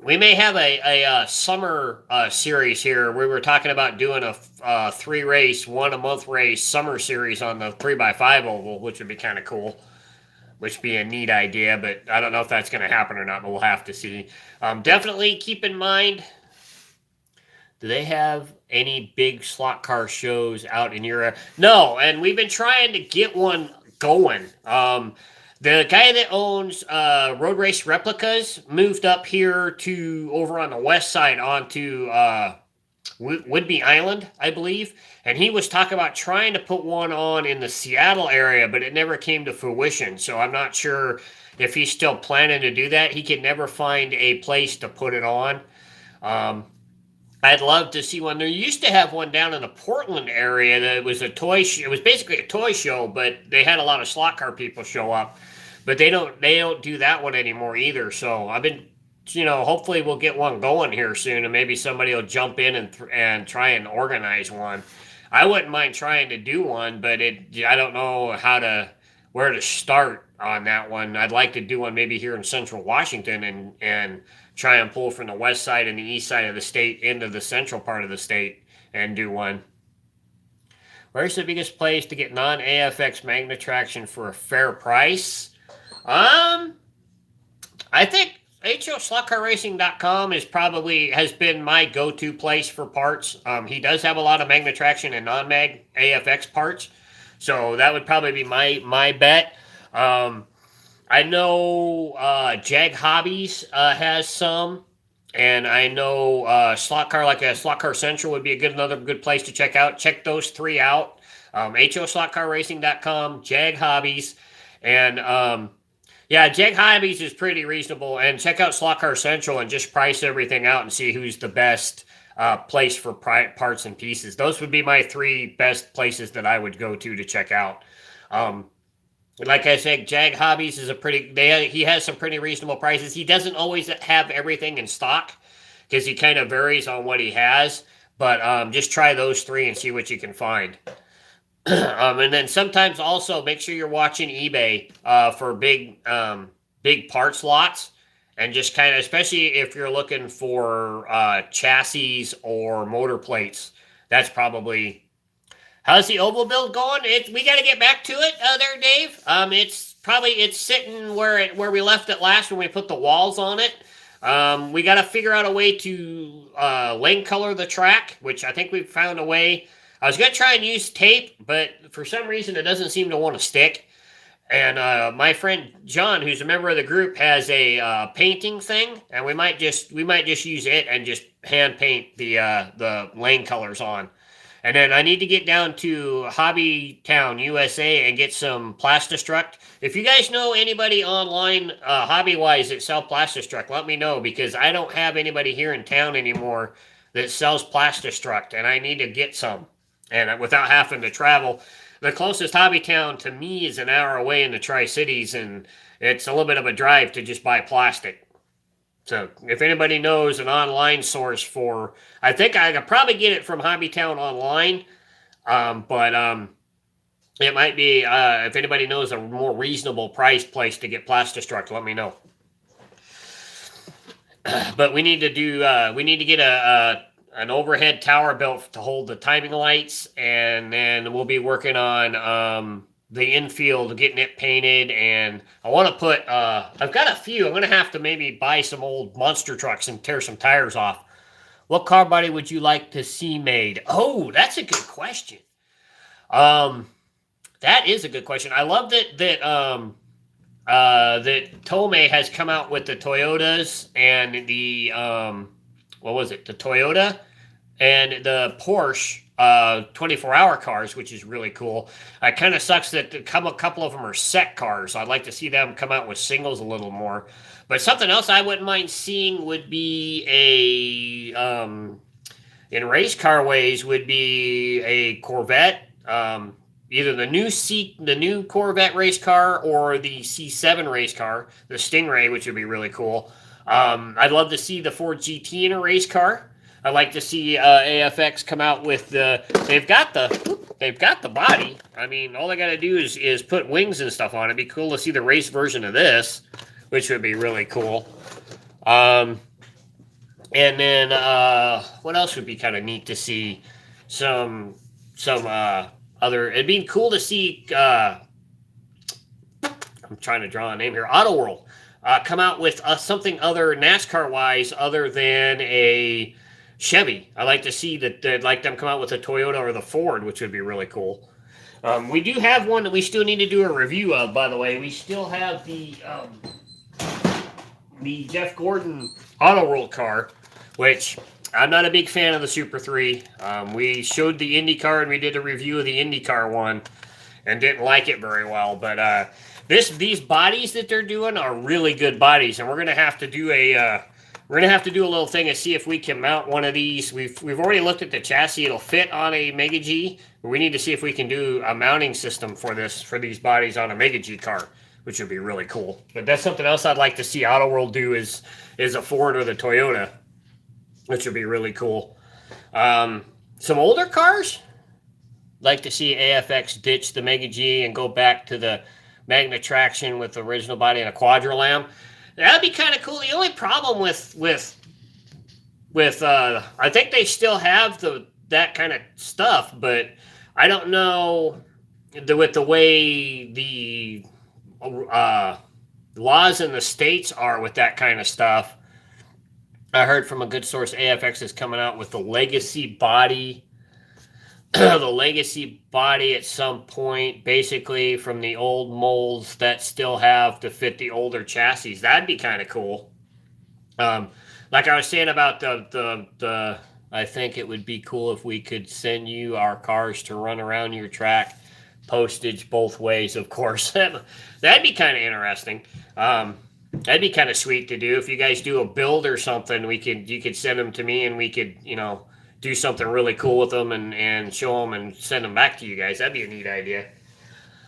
we may have a summer series here. We were talking about doing a 3-race, 1-a-month race summer series on the 3x5 oval, which would be kind of cool. Which would be a neat idea, but I don't know if that's going to happen or not, but we'll have to see. Definitely keep in mind, do they have any big slot car shows out in your area? No, and we've been trying to get one going. The guy that owns Road Race Replicas moved up here to over on the west side onto Whidbey Island, I believe. And he was talking about trying to put one on in the Seattle area, but it never came to fruition. So I'm not sure if he's still planning to do that. He could never find a place to put it on. I'd love to see one. There used to have one down in the Portland area that was it was basically a toy show, but they had a lot of slot car people show up. But they don't do that one anymore either. So I've been, hopefully we'll get one going here soon, and maybe somebody will jump in and try and organize one. I wouldn't mind trying to do one, but I don't know where to start on that one. I'd like to do one maybe here in Central Washington and try and pull from the west side and the east side of the state into the central part of the state and do one. Where's the biggest place to get non-AFX magnet traction for a fair price? I think HOSlotcarracing.com has been my go-to place for parts. He does have a lot of magnet traction and non-mag AFX parts, so that would probably be my bet. I know Jag Hobbies has some, and I know Slot Car Central would be another good place to check out. Check those 3 out. HOSlotcarracing.com, Jag Hobbies, and yeah, Jag Hobbies is pretty reasonable, and check out Slot Car Central and just price everything out and see who's the best place for parts and pieces. Those would be my 3 best places that I would go to check out. Like I said, Jag Hobbies is he has some pretty reasonable prices. He doesn't always have everything in stock because he kind of varies on what he has, but just try those 3 and see what you can find. And then sometimes also make sure you're watching eBay for big parts lots, and just kind of, especially if you're looking for chassis or motor plates. That's probably. How's the oval build going? We got to get back to it there, Dave. It's sitting where we left it last when we put the walls on it. We got to figure out a way to lane color the track, which I think we've found a way. I was going to try and use tape, but for some reason it doesn't seem to want to stick. And my friend John, who's a member of the group, has a painting thing, and we might just use it and just hand paint the lane colors on. And then I need to get down to Hobby Town, USA, and get some Plaster Struct. If you guys know anybody online, hobby-wise, that sell Plaster Struct, let me know, because I don't have anybody here in town anymore that sells Plaster Struct, and I need to get some. And without having to travel, the closest Hobby Town to me is an hour away in the Tri-Cities, and it's a little bit of a drive to just buy plastic. So if anybody knows an online source for, I think I could probably get it from Hobby Town online, but it might be, if anybody knows a more reasonable priced place to get Plaster Struct, let me know. But we need to get an overhead tower built to hold the timing lights, and then we'll be working on the infield, getting it painted, and I want to put, I've got a few. I'm going to have to maybe buy some old monster trucks and tear some tires off. What car body would you like to see made? Oh, that's a good question. That is a good question. I love that Tomei has come out with the Toyotas and the, what was it? The Toyota and the Porsche 24-hour cars, which is really cool. It kind of sucks that a couple of them are set cars. I'd like to see them come out with singles a little more. But something else I wouldn't mind seeing would be in race car ways would be a Corvette. either the new Corvette race car or the C7 race car, the Stingray, which would be really cool. I'd love to see the Ford GT in a race car. I'd like to see AFX come out with the. They've got the body. I mean, all they got to do is put wings and stuff on it. It'd be cool to see the race version of this, which would be really cool. And then what else would be kind of neat to see? Some other. It'd be cool to see. I'm trying to draw a name here. Auto World come out with something other NASCAR wise, other than a Chevy. I like to see that. Like them come out with a Toyota or the Ford, which would be really cool. We do have one that we still need to do a review of. By the way, we still have the Jeff Gordon Auto World car, which I'm not a big fan of the Super 3. We showed the IndyCar and we did a review of the IndyCar one and didn't like it very well. But these bodies that they're doing are really good bodies, and we're gonna have to do a little thing and see if we can mount one of these. We've already looked at the chassis; it'll fit on a Mega G. But we need to see if we can do a mounting system for these bodies on a Mega G car, which would be really cool. But that's something else I'd like to see Auto World do is a Ford or the Toyota, which would be really cool. Some older cars, like to see AFX ditch the Mega G and go back to the Magna Traction with the original body and a Quadra-Lam. That'd be kind of cool. The only problem with I think they still have that kind of stuff, but I don't know with the way the laws in the States are with that kind of stuff. I heard from a good source AFX is coming out with the Legacy body. The Legacy body at some point, basically from the old molds that still have to fit the older chassis. That'd be kind of cool. Like I was saying about the I think it would be cool if we could send you our cars to run around your track, postage both ways, of course. That'd be kind of interesting. That'd be kind of sweet to do. If you guys do a build or something, you could send them to me and we could, do something really cool with them and show them and send them back to you guys. That'd be a neat idea.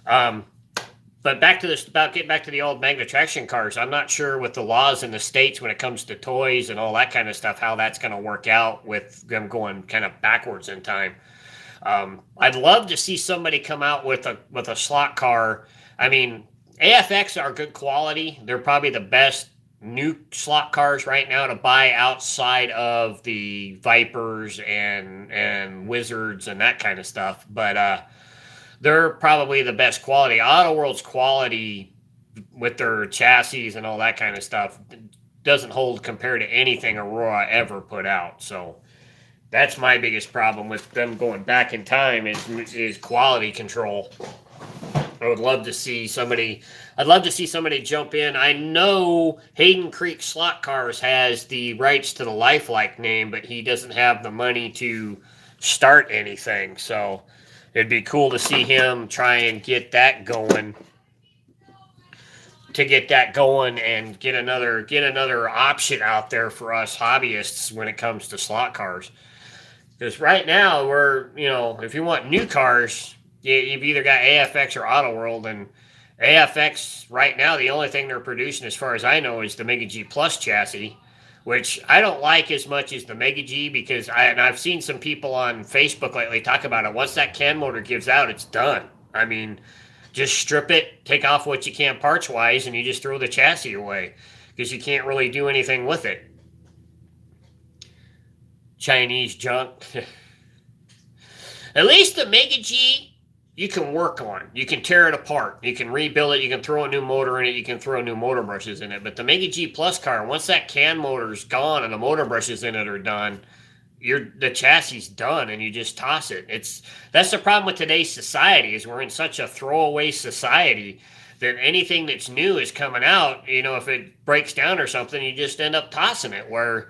But getting back to the old Magna Traction cars, I'm not sure with the laws in the States when it comes to toys and all that kind of stuff, how that's going to work out with them going kind of backwards in time. I'd love to see somebody come out with a slot car. I mean, AFX are good quality. They're probably the best new slot cars right now to buy outside of the Vipers and Wizards and that kind of stuff. But they're probably the best quality. Auto World's quality with their chassis and all that kind of stuff doesn't hold compared to anything Aurora ever put out. So that's my biggest problem with them going back in time is quality control. I would love to see somebody. I'd love to see somebody jump in. I know Hayden Creek Slotcars has the rights to the Lifelike name, but he doesn't have the money to start anything. So it'd be cool to see him try and get that going. And get another option out there for us hobbyists when it comes to slot cars. Because right now if you want new cars, you've either got AFX or Auto World, and AFX right now, the only thing they're producing, as far as I know, is the Mega G Plus chassis, which I don't like as much as the Mega G because I've seen some people on Facebook lately talk about it. Once that CAN motor gives out, it's done. I mean, just strip it, take off what you can parts-wise, and you just throw the chassis away because you can't really do anything with it. Chinese junk. At least the Mega G, you can work on. You can tear it apart. You can rebuild it. You can throw a new motor in it. You can throw new motor brushes in it. But the Mega G Plus car, once that CAN motor's gone and the motor brushes in it are done, the chassis done and you just toss it. That's the problem with today's society is we're in such a throwaway society that anything that's new is coming out. If it breaks down or something, you just end up tossing it. Where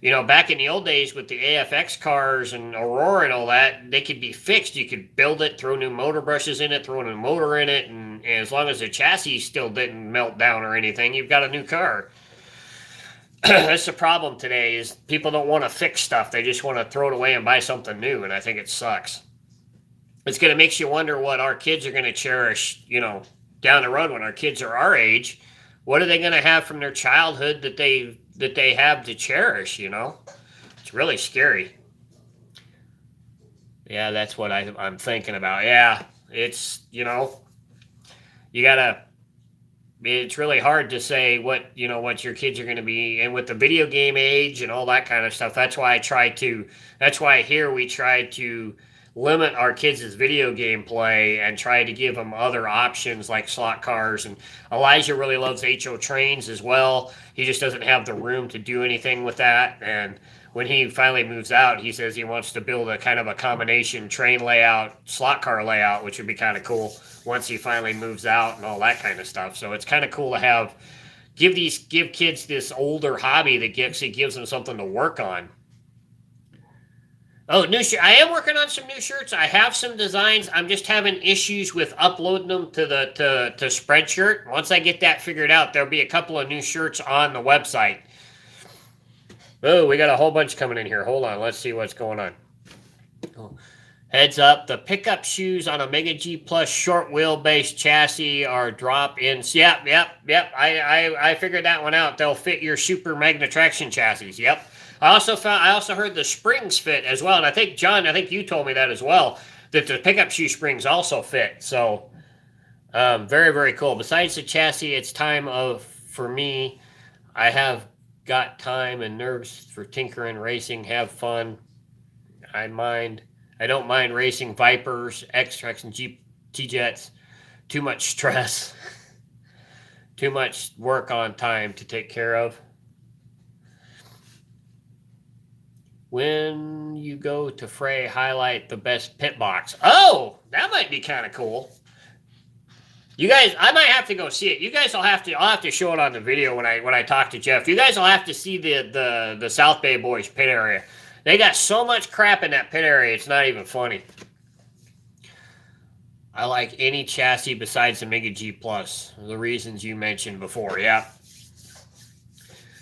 back in the old days with the AFX cars and Aurora and all that, they could be fixed. You could build it, throw new motor brushes in it, throw a new motor in it, and as long as the chassis still didn't melt down or anything, you've got a new car. That's the problem today is people don't want to fix stuff. They just want to throw it away and buy something new, and I think it sucks. it's going to make you wonder what our kids are going to cherish, down the road when our kids are our age. What are they going to have from their childhood that they have to cherish? It's really scary. Yeah, that's what I'm thinking about. Yeah, it's you gotta. It's really hard to say what your kids are going to be, and with the video game age and all that kind of stuff. That's why here we try to limit our kids' video game play and try to give them other options like slot cars. And Elijah really loves HO trains as well. He just doesn't have the room to do anything with that. And when he finally moves out, he says he wants to build a kind of a combination train layout, slot car layout, which would be kind of cool once he finally moves out and all that kind of stuff. So it's kind of cool to give kids this older hobby that gives them something to work on. Oh, new shirt. I am working on some new shirts. I have some designs. I'm just having issues with uploading them to Spreadshirt. Once I get that figured out, there'll be a couple of new shirts on the website. Oh, we got a whole bunch coming in here. Hold on. Let's see what's going on. Oh. Heads up, the pickup shoes on a Mega G Plus short wheelbase chassis are drop-ins. Yep. I figured that one out. They'll fit your super Magna Traction chassis. Yep. I also heard the springs fit as well, and I think John, you told me that as well, that the pickup shoe springs also fit. So, very, very cool. Besides the chassis, it's time for me. I have got time and nerves for tinkering, racing, have fun. I don't mind racing Vipers, X-Trax, and T-Jets. Too much stress. Too much work on time to take care of. When you go to Frey, highlight the best pit box. Oh, that might be kind of cool. You guys, I might have to go see it. You guys I'll have to show it on the video when I talk to Jeff. You guys will have to see the South Bay Boys pit area. They got so much crap in that pit area, it's not even funny. I like any chassis besides the Mega G Plus. The reasons you mentioned before, yeah.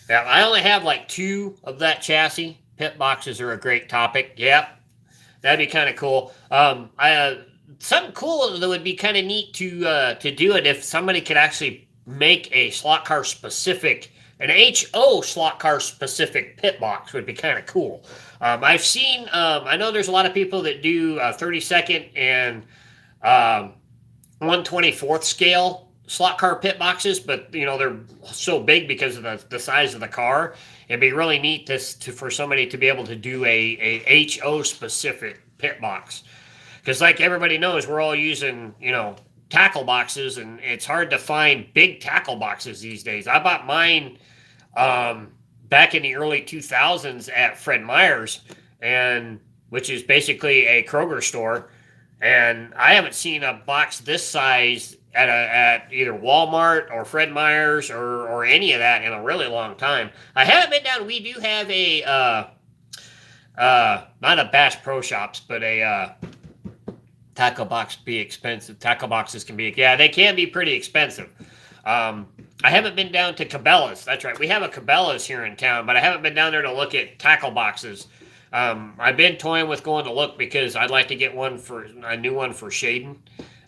Yeah, I only have like 2 of that chassis. Pit boxes are a great topic. Yep. That'd be kind of cool. Something cool that would be kind of neat to do it if somebody could actually make a slot car specific, an HO slot car specific pit box would be kind of cool. I've seen, I know there's a lot of people that do 32nd and 1/24th scale slot car pit boxes, but they're so big because of the size of the car. It'd be really neat for somebody to be able to do a HO specific pit box, because like everybody knows, we're all using tackle boxes, and it's hard to find big tackle boxes these days. I bought mine back in the early 2000s at Fred Meyer's, which is basically a Kroger store, and I haven't seen a box this size at either Walmart or Fred Meyer's or any of that in a really long time. I haven't been down. We do have not a Bass Pro Shops, but a tackle box be expensive. Tackle boxes they can be pretty expensive. I haven't been down to Cabela's. That's right. We have a Cabela's here in town, but I haven't been down there to look at tackle boxes. I've been toying with going to look because I'd like to get a new one for Shaden.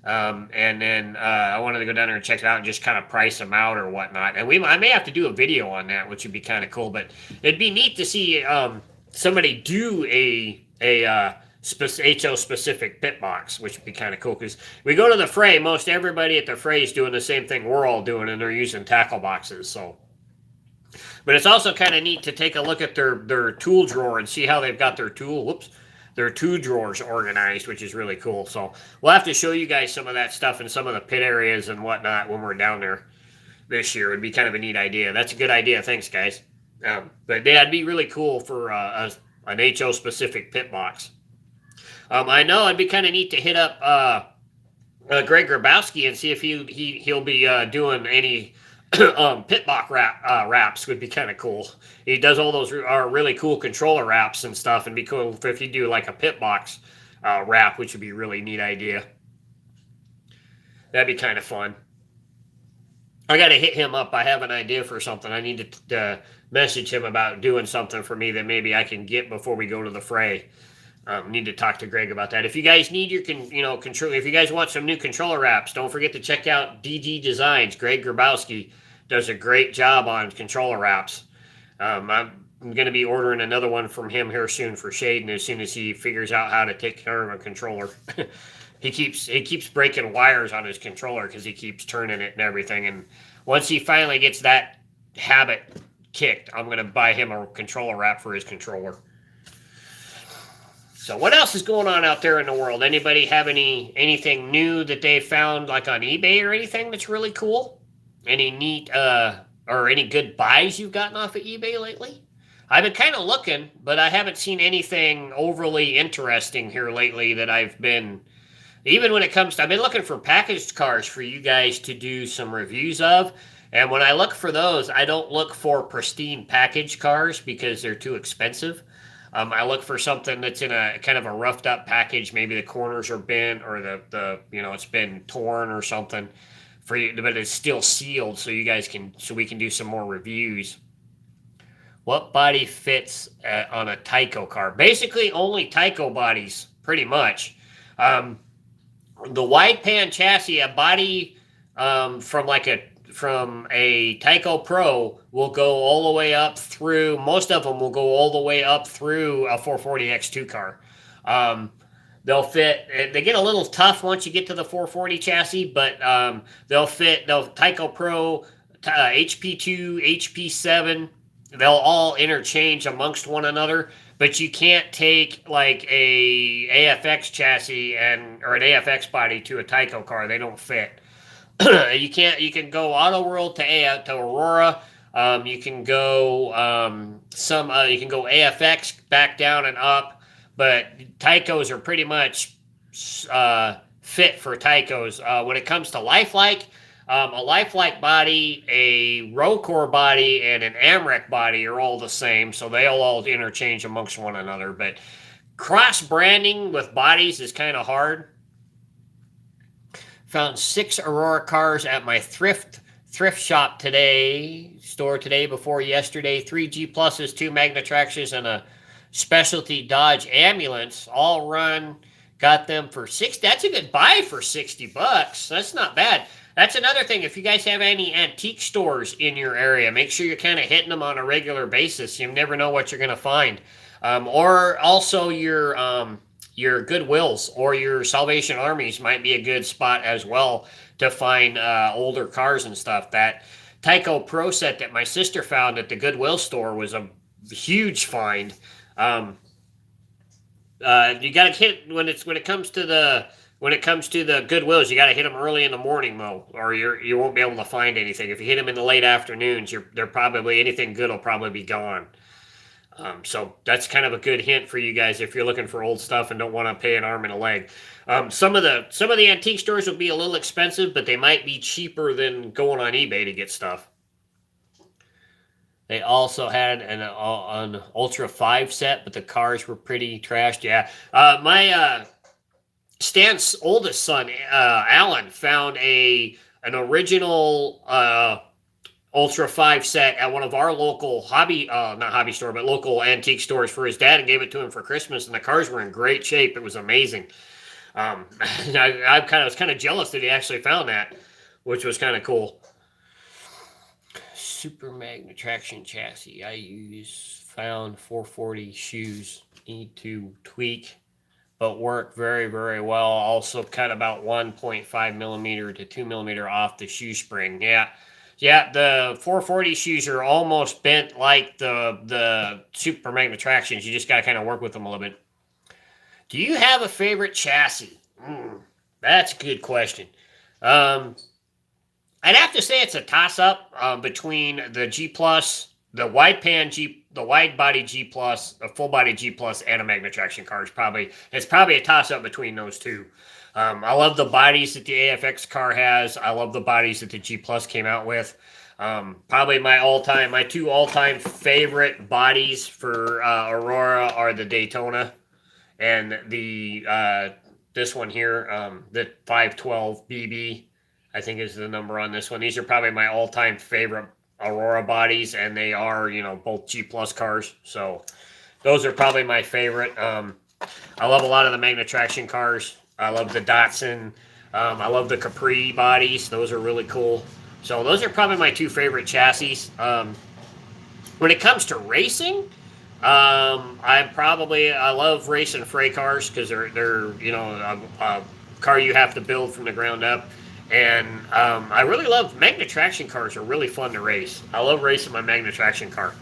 And then I wanted to go down there and check it out and just kind of price them out or whatnot. And I may have to do a video on that, which would be kind of cool. But it'd be neat to see somebody do a HO specific pit box, which would be kind of cool. Because we go to the Fray, most everybody at the Fray is doing the same thing we're all doing, and they're using tackle boxes. So, but it's also kind of neat to take a look at their tool drawer and see how they've got their tool drawers organized, which is really cool. So we'll have to show you guys some of that stuff and some of the pit areas and whatnot when we're down there this year. It'd be kind of a neat idea. That's a good idea. Thanks, guys. But yeah, it'd be really cool for an HO specific pit box. I know it'd be kind of neat to hit up Greg Grabowski and see if he'll be doing any pit box wraps. Would be kind of cool. He does all those really cool controller wraps and stuff, and be cool if you do like a pit box wrap, which would be a really neat idea. That'd be kind of fun. I got to hit him up. I have an idea for something. I need to message him about doing something for me that maybe I can get before we go to the Fray. Need to talk to Greg about that. If you guys need your control, if you guys want some new controller wraps, don't forget to check out DG Designs. Greg Grabowski does a great job on controller wraps. I'm going to be ordering another one from him here soon for Shaden as soon as he figures out how to take care of a controller. he keeps breaking wires on his controller because he keeps turning it and everything. And once he finally gets that habit kicked, I'm going to buy him a controller wrap for his controller. So what else is going on out there in the world? Anybody have anything new that they found like on eBay or anything that's really cool? Any neat or any good buys you've gotten off of eBay lately? I've been kind of looking, but I haven't seen anything overly interesting here lately that I've been, even when it comes to, I've been looking for packaged cars for you guys to do some reviews of. And when I look for those, I don't look for pristine packaged cars because they're too expensive. I look for something that's in a kind of a roughed up package. Maybe the corners are bent or the it's been torn or something for you, but it's still sealed so we can do some more reviews. What body fits on a Tanco car? Basically, only Tanco bodies, pretty much. The wide pan chassis, a body from a Tanco Pro will go all the way up through, most of them will go all the way up through a 440 X2 car. They'll fit, they get a little tough once you get to the 440 chassis, but they'll Tanco Pro, HP2, HP7, they'll all interchange amongst one another, but you can't take like a AFX chassis or an AFX body to a Tanco car. They don't fit. You can go Auto World to Aurora. You can go AFX back down and up, but Taicos are pretty much fit for Taicos. When it comes to Lifelike, a Lifelike body, a Rocor body, and an Amrec body are all the same, so they'll all interchange amongst one another. But cross branding with bodies is kind of hard. Found 6 Aurora cars at my thrift shop store today before yesterday. 3 G Pluses, 2 Magna Tractions, and a specialty Dodge ambulance. All run. Got them for $60. That's a good buy for $60. That's not bad. That's another thing. If you guys have any antique stores in your area, make sure you're kind of hitting them on a regular basis. You never know what you're going to find. Or also your Goodwills or your Salvation Armies might be a good spot as well to find older cars and stuff. That Tanco Pro Set that my sister found at the Goodwill store was a huge find. You got to hit when it comes to the Goodwills, you got to hit them early in the morning though, or you won't be able to find anything. If you hit them in the late afternoons, they're probably, anything good will probably be gone. So that's kind of a good hint for you guys if you're looking for old stuff and don't want to pay an arm and a leg. Some of the antique stores will be a little expensive, but they might be cheaper than going on eBay to get stuff. They also had an Ultra 5 set, but the cars were pretty trashed. Yeah, my Stan's oldest son, Alan, found an original Ultra 5 set at one of our local local antique stores for his dad and gave it to him for Christmas, and the cars were in great shape. It was amazing. I was kind of jealous that he actually found that, which was kind of cool. Super Magna Traction chassis found 440 shoes, need to tweak, but work very, very well. Also cut about 1.5 millimeter to 2 millimeter off the shoe spring. Yeah, the 440 shoes are almost bent like the Super Magna Tractions. You just got to kind of work with them a little bit. Do you have a favorite chassis? That's a good question. I'd have to say it's a toss-up between the G Plus, the wide body G Plus, a full body G Plus, and a Magna Traction car. It's probably a toss-up between those two. I love the bodies that the AFX car has. I love the bodies that the G Plus came out with. Probably my two all-time favorite bodies for Aurora are the Daytona and the this one here, the 512 BB. I think is the number on this one. These are probably my all-time favorite Aurora bodies, and they are, both G Plus cars. So those are probably my favorite. I love a lot of the Magna Traction cars. I love the Datsun. I love the Capri bodies. Those are really cool. So those are probably my two favorite chassis. When it comes to racing, I love racing freight cars because they're a car you have to build from the ground up, and I really love Magna Traction cars. Are really fun to race. I love racing my Magna Traction car.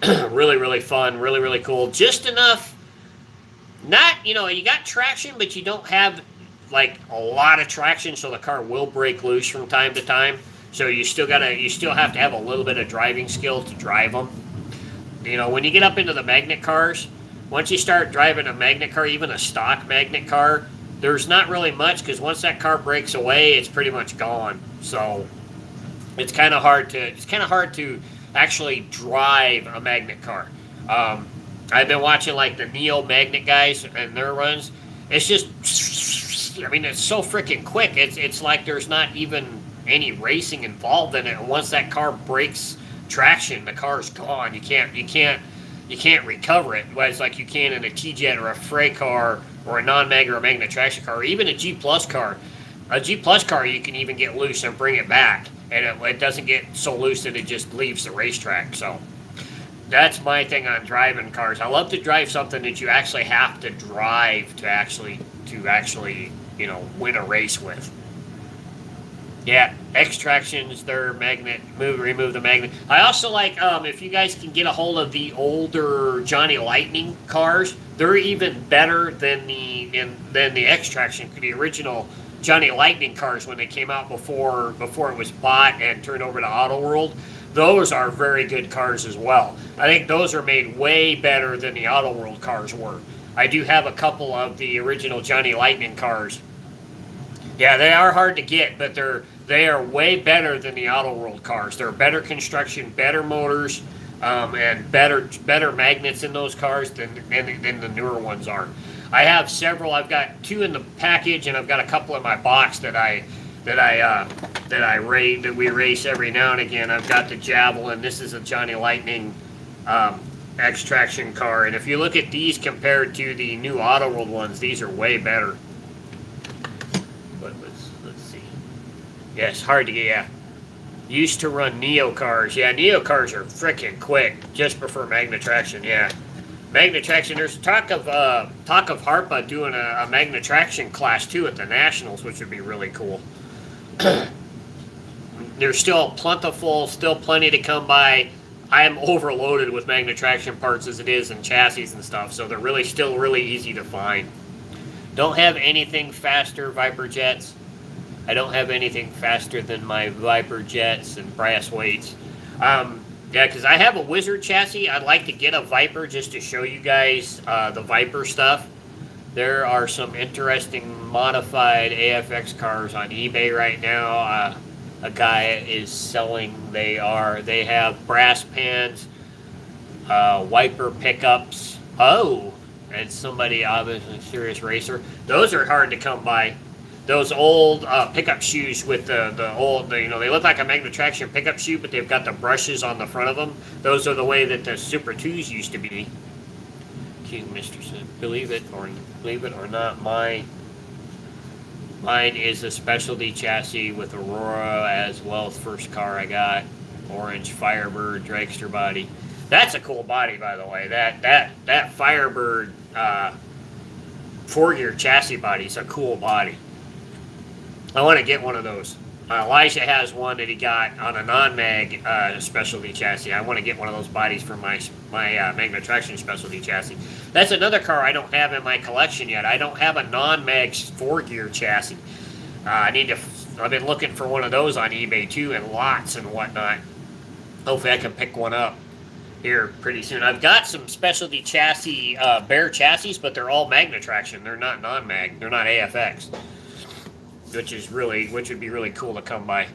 Really fun. Really cool. Just enough. Not you got traction, but you don't have like a lot of traction, so the car will break loose from time to time. So you still have to have a little bit of driving skill to drive them. When you get up into the magnet cars, once you start driving a magnet car, even a stock magnet car, there's not really much because once that car breaks away, it's pretty much gone. So it's kind of hard to actually drive a magnet car. I've been watching like the Neo Magnet guys and their runs. It's just, it's so freaking quick. It's like there's not even any racing involved in it. And once that car breaks traction, the car's gone. You can't recover it. It's like you can in a T-Jet or a freight car or a non-mag or a Magna Traction car, or even a G Plus car. A G Plus car you can even get loose and bring it back, and it doesn't get so loose that it just leaves the racetrack. So that's my thing on driving cars. I love to drive something that you actually have to drive to actually win a race with. Yeah, X-Tractions, their magnet, remove the magnet. I also like, if you guys can get a hold of the older Johnny Lightning cars, they're even better than the X-Traction, the original Johnny Lightning cars when they came out before it was bought and turned over to Auto World. Those are very good cars as well. I think those are made way better than the Auto World cars were. I do have a couple of the original Johnny Lightning cars. Yeah, they are hard to get, but they are way better than the Auto World cars. They're better construction, better motors, and better magnets in those cars than the newer ones are. I have several. I've got 2 in the package, and I've got a couple in my box that we race every now and again. I've got the Javelin. This is a Johnny Lightning X-Traction car, and if you look at these compared to the new Auto World ones, these are way better. But let's see. Yeah, it's hard to get. Yeah, used to run Neo cars. Yeah, Neo cars are freaking quick. Just prefer Magna Traction. Yeah, Magna Traction. There's talk of Harpa doing a Magna Traction Class 2 at the Nationals, which would be really cool. They're still plentiful, still plenty to come by. I am overloaded with Magna Traction parts as it is, and chassis and stuff, so they're still really easy to find. Don't have anything faster Viper jets. I don't have anything faster than my Viper jets and brass weights. Yeah, because I have a Wizard chassis. I'd like to get a Viper just to show you guys the Viper stuff. There are some interesting modified AFX cars on eBay right now. A guy is selling. They have brass pans, wiper pickups. Oh, and somebody obviously serious racer. Those are hard to come by. Those old pickup shoes with the old, they look like a Magna Traction pickup shoe, but they've got the brushes on the front of them. Those are the way that the Super 2s used to be. King Mr. Sim, believe it or not, mine is a specialty chassis with Aurora as well as first car I got. Orange Firebird dragster body. That's a cool body, by the way. That Firebird 4-gear chassis body is a cool body. I want to get one of those. Elijah has one that he got on a non-mag specialty chassis. I want to get one of those bodies for my Magna Traction specialty chassis. That's another car I don't have in my collection yet. I don't have a non-mag 4-gear chassis. I've been looking for one of those on eBay too, and lots and whatnot. Hopefully I can pick one up here pretty soon. I've got some specialty chassis, bare chassis, but they're all Magna Traction. They're not non-mag. They're not AFX. Which would be really cool to come by.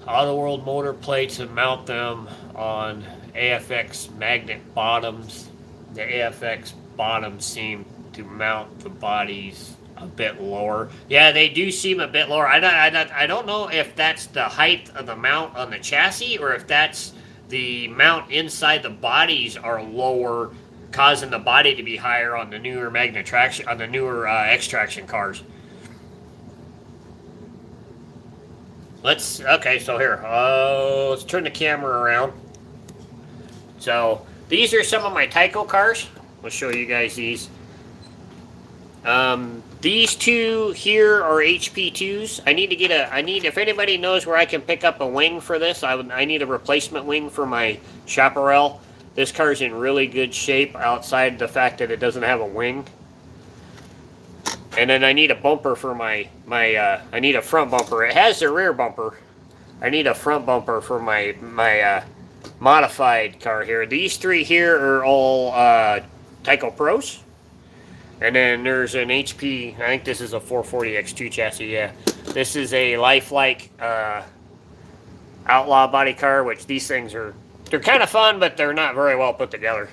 Auto World motor plates and mount them on AFX magnet bottoms. The AFX bottoms seem to mount the bodies a bit lower. Yeah, they do seem a bit lower. I don't know if that's the height of the mount on the chassis or if that's the mount inside the bodies are lower causing the body to be higher on the newer magnet traction, on the newer X-Traction cars. Okay, so here, let's turn the camera around. So these are some of my Tanco cars. I'll show you guys these. These two here are HP2s. I need, if anybody knows where I can pick up a wing for this, I need a replacement wing for my Chaparral. This car's in really good shape outside the fact that it doesn't have a wing. And then I need a bumper for I need a front bumper. It has the rear bumper. I need a front bumper for my modified car here. These three here are all Tanco Pros. And then there's an HP, I think this is a 440X2 chassis, yeah. This is a lifelike outlaw body car, which these things are, they're kind of fun, but they're not very well put together.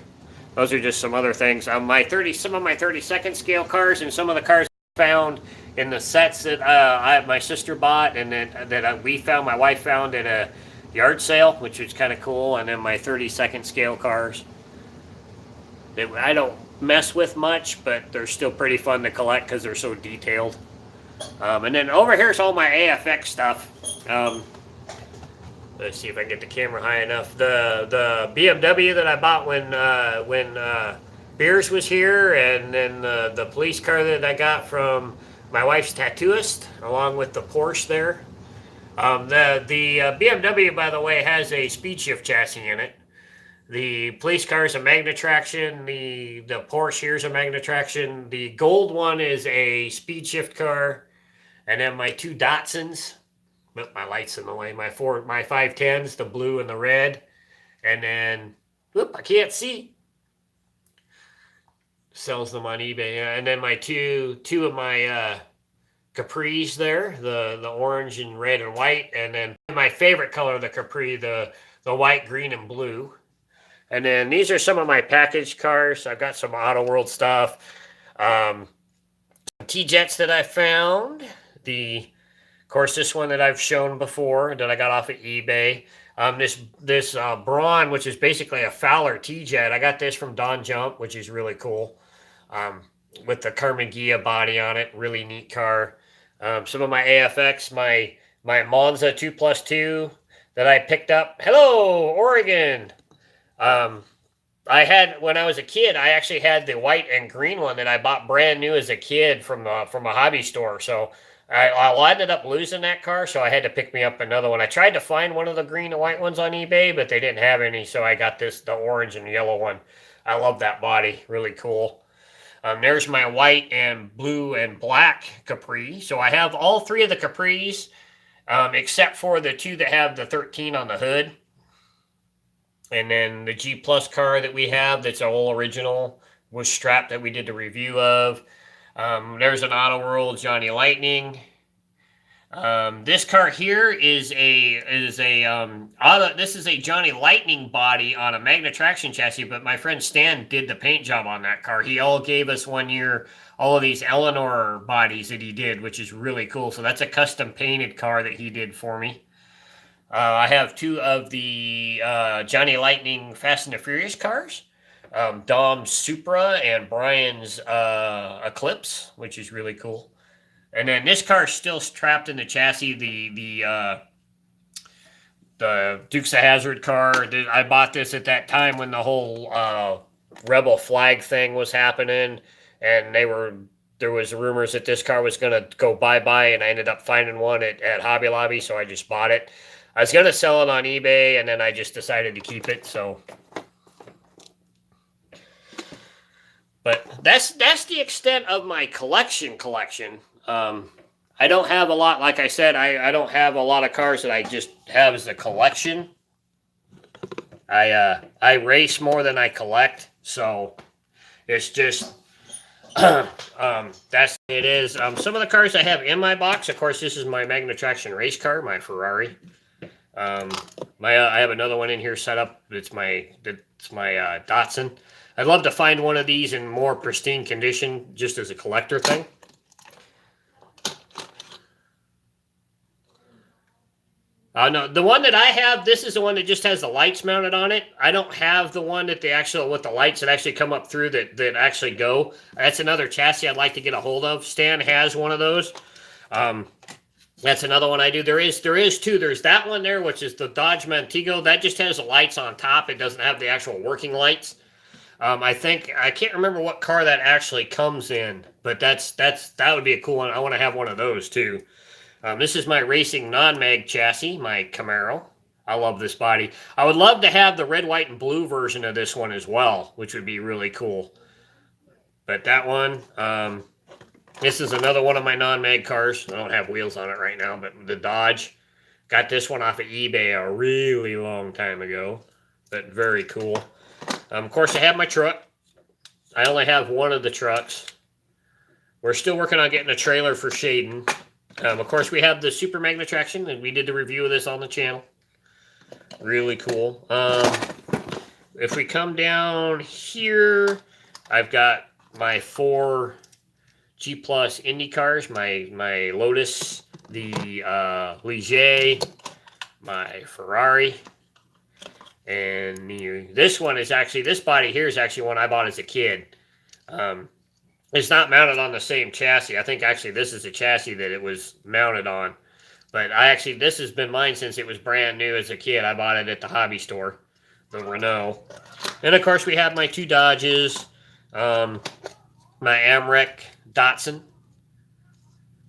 Those are just some other things. Some of my 32nd scale cars and some of the cars I found in the sets that my sister bought and my wife found at a yard sale, which was kind of cool. And then my 32nd scale cars that I don't mess with much, but they're still pretty fun to collect because they're so detailed. And then over here's all my AFX stuff. Let's see if I can get the camera high enough. The BMW that I bought when Beers was here, and then the police car that I got from my wife's tattooist, along with the Porsche there. The BMW, by the way, has a speed shift chassis in it. The police car is a magnet traction. The Porsche here is a magnet traction. The gold one is a speed shift car. And then my two Datsuns. My light's in the way. My 510s, the blue and the red. And then, I can't see. Sells them on eBay. And then my two of my Capris there, the orange and red and white. And then my favorite color of the Capri, the white, green, and blue. And then these are some of my packaged cars. I've got some Auto World stuff. T-Jets that I found. Of course, this one that I've shown before that I got off of eBay. This Braun, which is basically a Fowler T-Jet. I got this from Don Jump, which is really cool. With the Carmen Ghia body on it. Really neat car. Some of my AFX, my Monza 2+2 that I picked up. Hello, Oregon. I had, when I was a kid, I actually had the white and green one that I bought brand new as a kid from a hobby store. So I ended up losing that car, so I had to pick me up another one. I tried to find one of the green and white ones on eBay, but they didn't have any, so I got the orange and yellow one. I love that body, really cool. There's my white and blue and black Capri. So I have all three of the Capris, except for the two that have the 13 on the hood. And then the G Plus car that we have that's all original was strapped that we did the review of. There's an Auto World Johnny Lightning. This car here is this is a Johnny Lightning body on a magnet traction chassis, but my friend Stan did the paint job on that car. He gave us 1 year all of these Eleanor bodies that he did, which is really cool. So that's a custom painted car that he did for me. I have two of the Johnny Lightning Fast and the Furious cars. Dom's Supra and Brian's Eclipse, which is really cool. And then this car is still trapped in the chassis. The Dukes of Hazzard car. I bought this at that time when the whole Rebel flag thing was happening, and there was rumors that this car was going to go bye-bye, and I ended up finding one at Hobby Lobby, so I just bought it. I was going to sell it on eBay, and then I just decided to keep it, so. But that's the extent of my collection. I don't have a lot, like I said, I don't have a lot of cars that I just have as a collection. I race more than I collect, so it's just, that's it is. Some of the cars I have in my box, of course, this is my Magna Traction race car, my Ferrari. I have another one in here set up. It's my Datsun. I'd love to find one of these in more pristine condition, just as a collector thing. No, the one that I have, this is the one that just has the lights mounted on it. I don't have the one that with the lights that actually come up through that actually go. That's another chassis I'd like to get a hold of. Stan has one of those. That's another one I do. There is two. There's that one there, which is the Dodge Montego. That just has the lights on top. It doesn't have the actual working lights. I can't remember what car that actually comes in, but that would be a cool one. I want to have one of those too. This is my racing non-mag chassis, my Camaro. I love this body. I would love to have the red, white, and blue version of this one as well, which would be really cool. But that one, this is another one of my non-mag cars. I don't have wheels on it right now, but the Dodge. Got this one off of eBay a really long time ago, but very cool. Of course, I have my truck. I only have one of the trucks. We're still working on getting a trailer for Shaden. Of course, we have the Super Magna Traction, and we did the review of this on the channel. Really cool. If we come down here, I've got my 4 G Plus Indy cars, my Lotus, the Ligier, my Ferrari, and this one is actually, this body here is actually one I bought as a kid. It's not mounted on the same chassis. I think actually this is a chassis that it was mounted on. But this has been mine since it was brand new as a kid. I bought it at the hobby store, the Renault. And of course we have my 2 Dodges, my Amrec Datsun,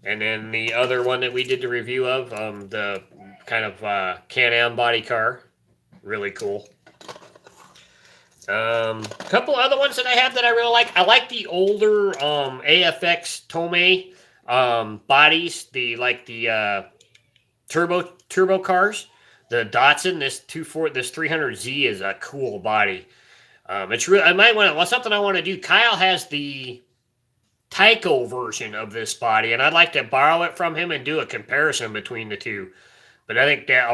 and then the other one that we did the review of, the kind of Can-Am body car. Really cool. A couple other ones that I have that I really like. I like the older AFX Tomei bodies, the turbo cars. The Datsun, this 300Z is a cool body. It's really, something I want to do. Kyle has the Tanco version of this body, and I'd like to borrow it from him and do a comparison between the two. But I think that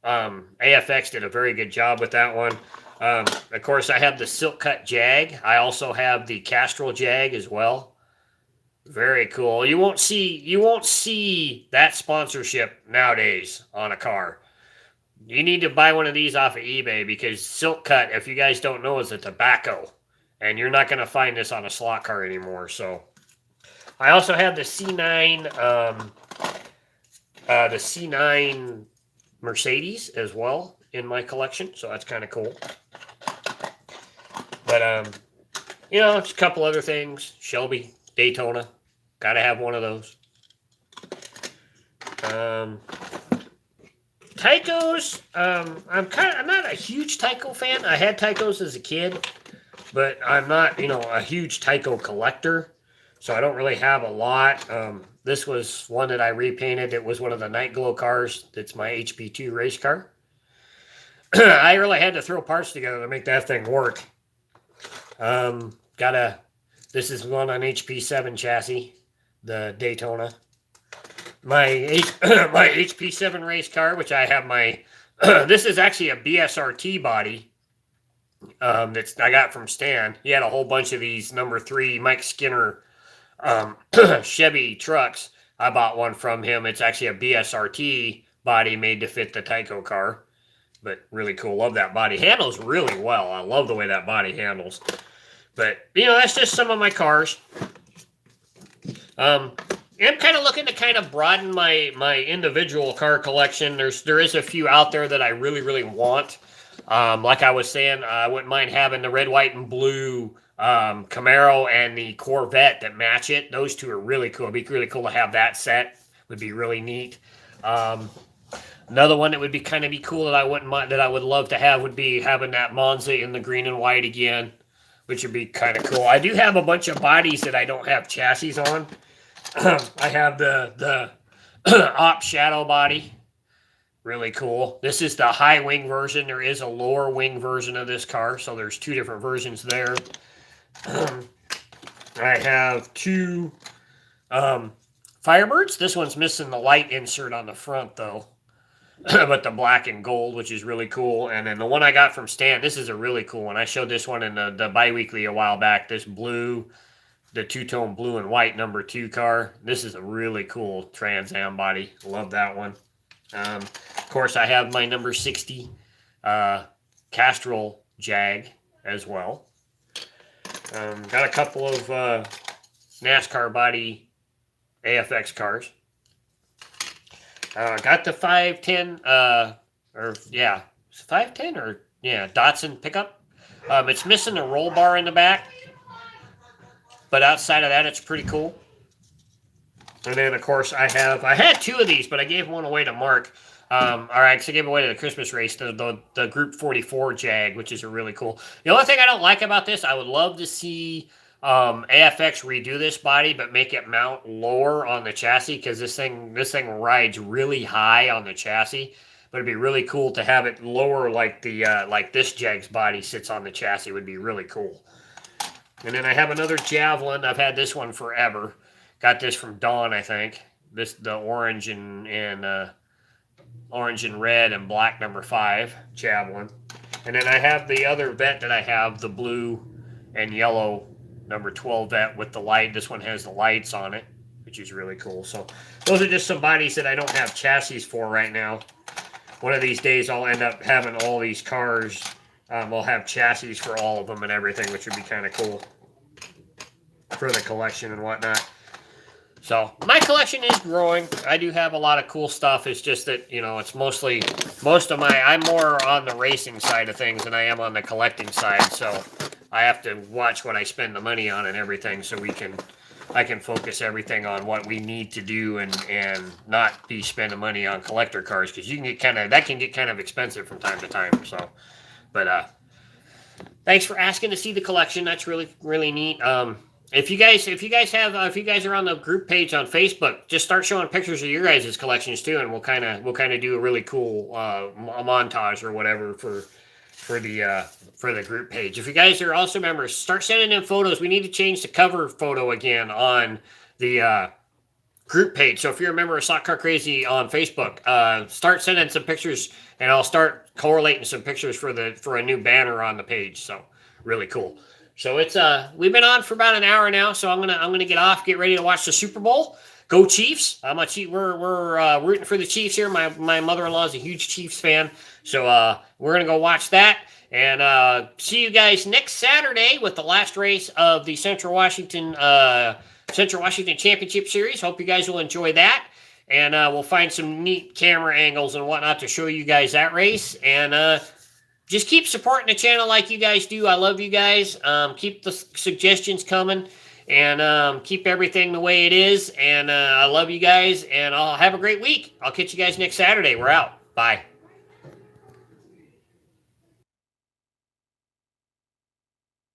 AFX did a very good job with that one. Of course, I have the Silk Cut Jag. I also have the Castrol Jag as well. Very cool. You won't see that sponsorship nowadays on a car. You need to buy one of these off of eBay, because Silk Cut, if you guys don't know, is a tobacco, and you're not going to find this on a slot car anymore. So, I also have the C9 Mercedes as well in my collection, so that's kind of cool. But just a couple other things. Shelby Daytona, gotta have one of those. Tycos, I'm not a huge Tyco fan. I had Tycos as a kid, but I'm not a huge Tyco collector, so I don't really have a lot. This was one that I repainted. It was one of the Night Glow cars. It's my HP2 race car. I really had to throw parts together to make that thing work. This is one on HP7 chassis, the Daytona. My HP7 race car, which I have this is actually a BSRT body that I got from Stan. He had a whole bunch of these number 3 Mike Skinner Chevy trucks. I bought one from him. It's actually a BSRT body made to fit the Tyco car, but really cool. Love that body. Handles really well. I love the way that body handles. But that's just some of my cars. I'm kind of looking to broaden my individual car collection. There is a few out there that I really, really want. Like I was saying, I wouldn't mind having the red, white, and blue Camaro and the Corvette that match it. Those two are really cool. It'd be really cool to have that set. Would be really neat. Another one that would be cool that I wouldn't mind, that I would love to have, would be having that Monza in the green and white again, which would be kind of cool. I do have a bunch of bodies that I don't have chassis on. I have the Op Shadow body. Really cool. This is the high wing version. There is a lower wing version of this car, so there's 2 different versions there. I have 2 Firebirds. This one's missing the light insert on the front, though. But the black and gold, which is really cool. And then the one I got from Stan, this is a really cool one. I showed this one in the bi-weekly a while back. This blue, the 2-tone blue and white number 2 car. This is a really cool Trans Am body. Love that one. Of course, I have my number 60 Castrol Jag as well. Got a couple of NASCAR body AFX cars. Got the 510, 510 or Datsun pickup. It's missing a roll bar in the back, but outside of that, it's pretty cool. And then, of course, I had two of these, but I gave one away to Mark. All right, so I gave away to the Christmas race, the Group 44 Jag, which is a really cool. The only thing I don't like about this, I would love to see AFX redo this body, but make it mount lower on the chassis, because this thing rides really high on the chassis. But it'd be really cool to have it lower, like the like this Jag's body sits on the chassis. Would be really cool. And then I have another Javelin. I've had this one forever. Got this from Dawn, I think. The orange and red and black number 5 Javelin. And then I have the other vet that I have, the blue and yellow number 12 vet with the light. This one has the lights on it, which is really cool. So those are just some bodies that I don't have chassis for right now. One of these days I'll end up having all these cars. I'll have chassis for all of them and everything, which would be kind of cool for the collection and whatnot. So my collection is growing. I do have a lot of cool stuff. It's just that, it's I'm more on the racing side of things than I am on the collecting side. So I have to watch what I spend the money on and everything, so I can focus everything on what we need to do and not be spending money on collector cars, because that can get kind of expensive from time to time. So, but thanks for asking to see the collection. That's really, really neat. If you guys are on the group page on Facebook, just start showing pictures of your guys' collections too, and we'll kind of do a really cool montage or whatever for the group page. If you guys are also members, start sending in photos. We need to change the cover photo again on the group page. So if you're a member of Slotcar Crazy on Facebook, start sending some pictures, and I'll start correlating some pictures for a new banner on the page. So really cool. So it's we've been on for about an hour now, so I'm gonna get off, get ready to watch the Super Bowl. Go Chiefs! We're rooting for the Chiefs here. My mother-in-law is a huge Chiefs fan, so we're gonna go watch that, and see you guys next Saturday with the last race of the Central Washington Championship Series. Hope you guys will enjoy that, and we'll find some neat camera angles and whatnot to show you guys that race, and just keep supporting the channel like you guys do. I love you guys. Keep the suggestions coming, and keep everything the way it is. And I love you guys, and I'll have a great week. I'll catch you guys next Saturday. We're out. Bye.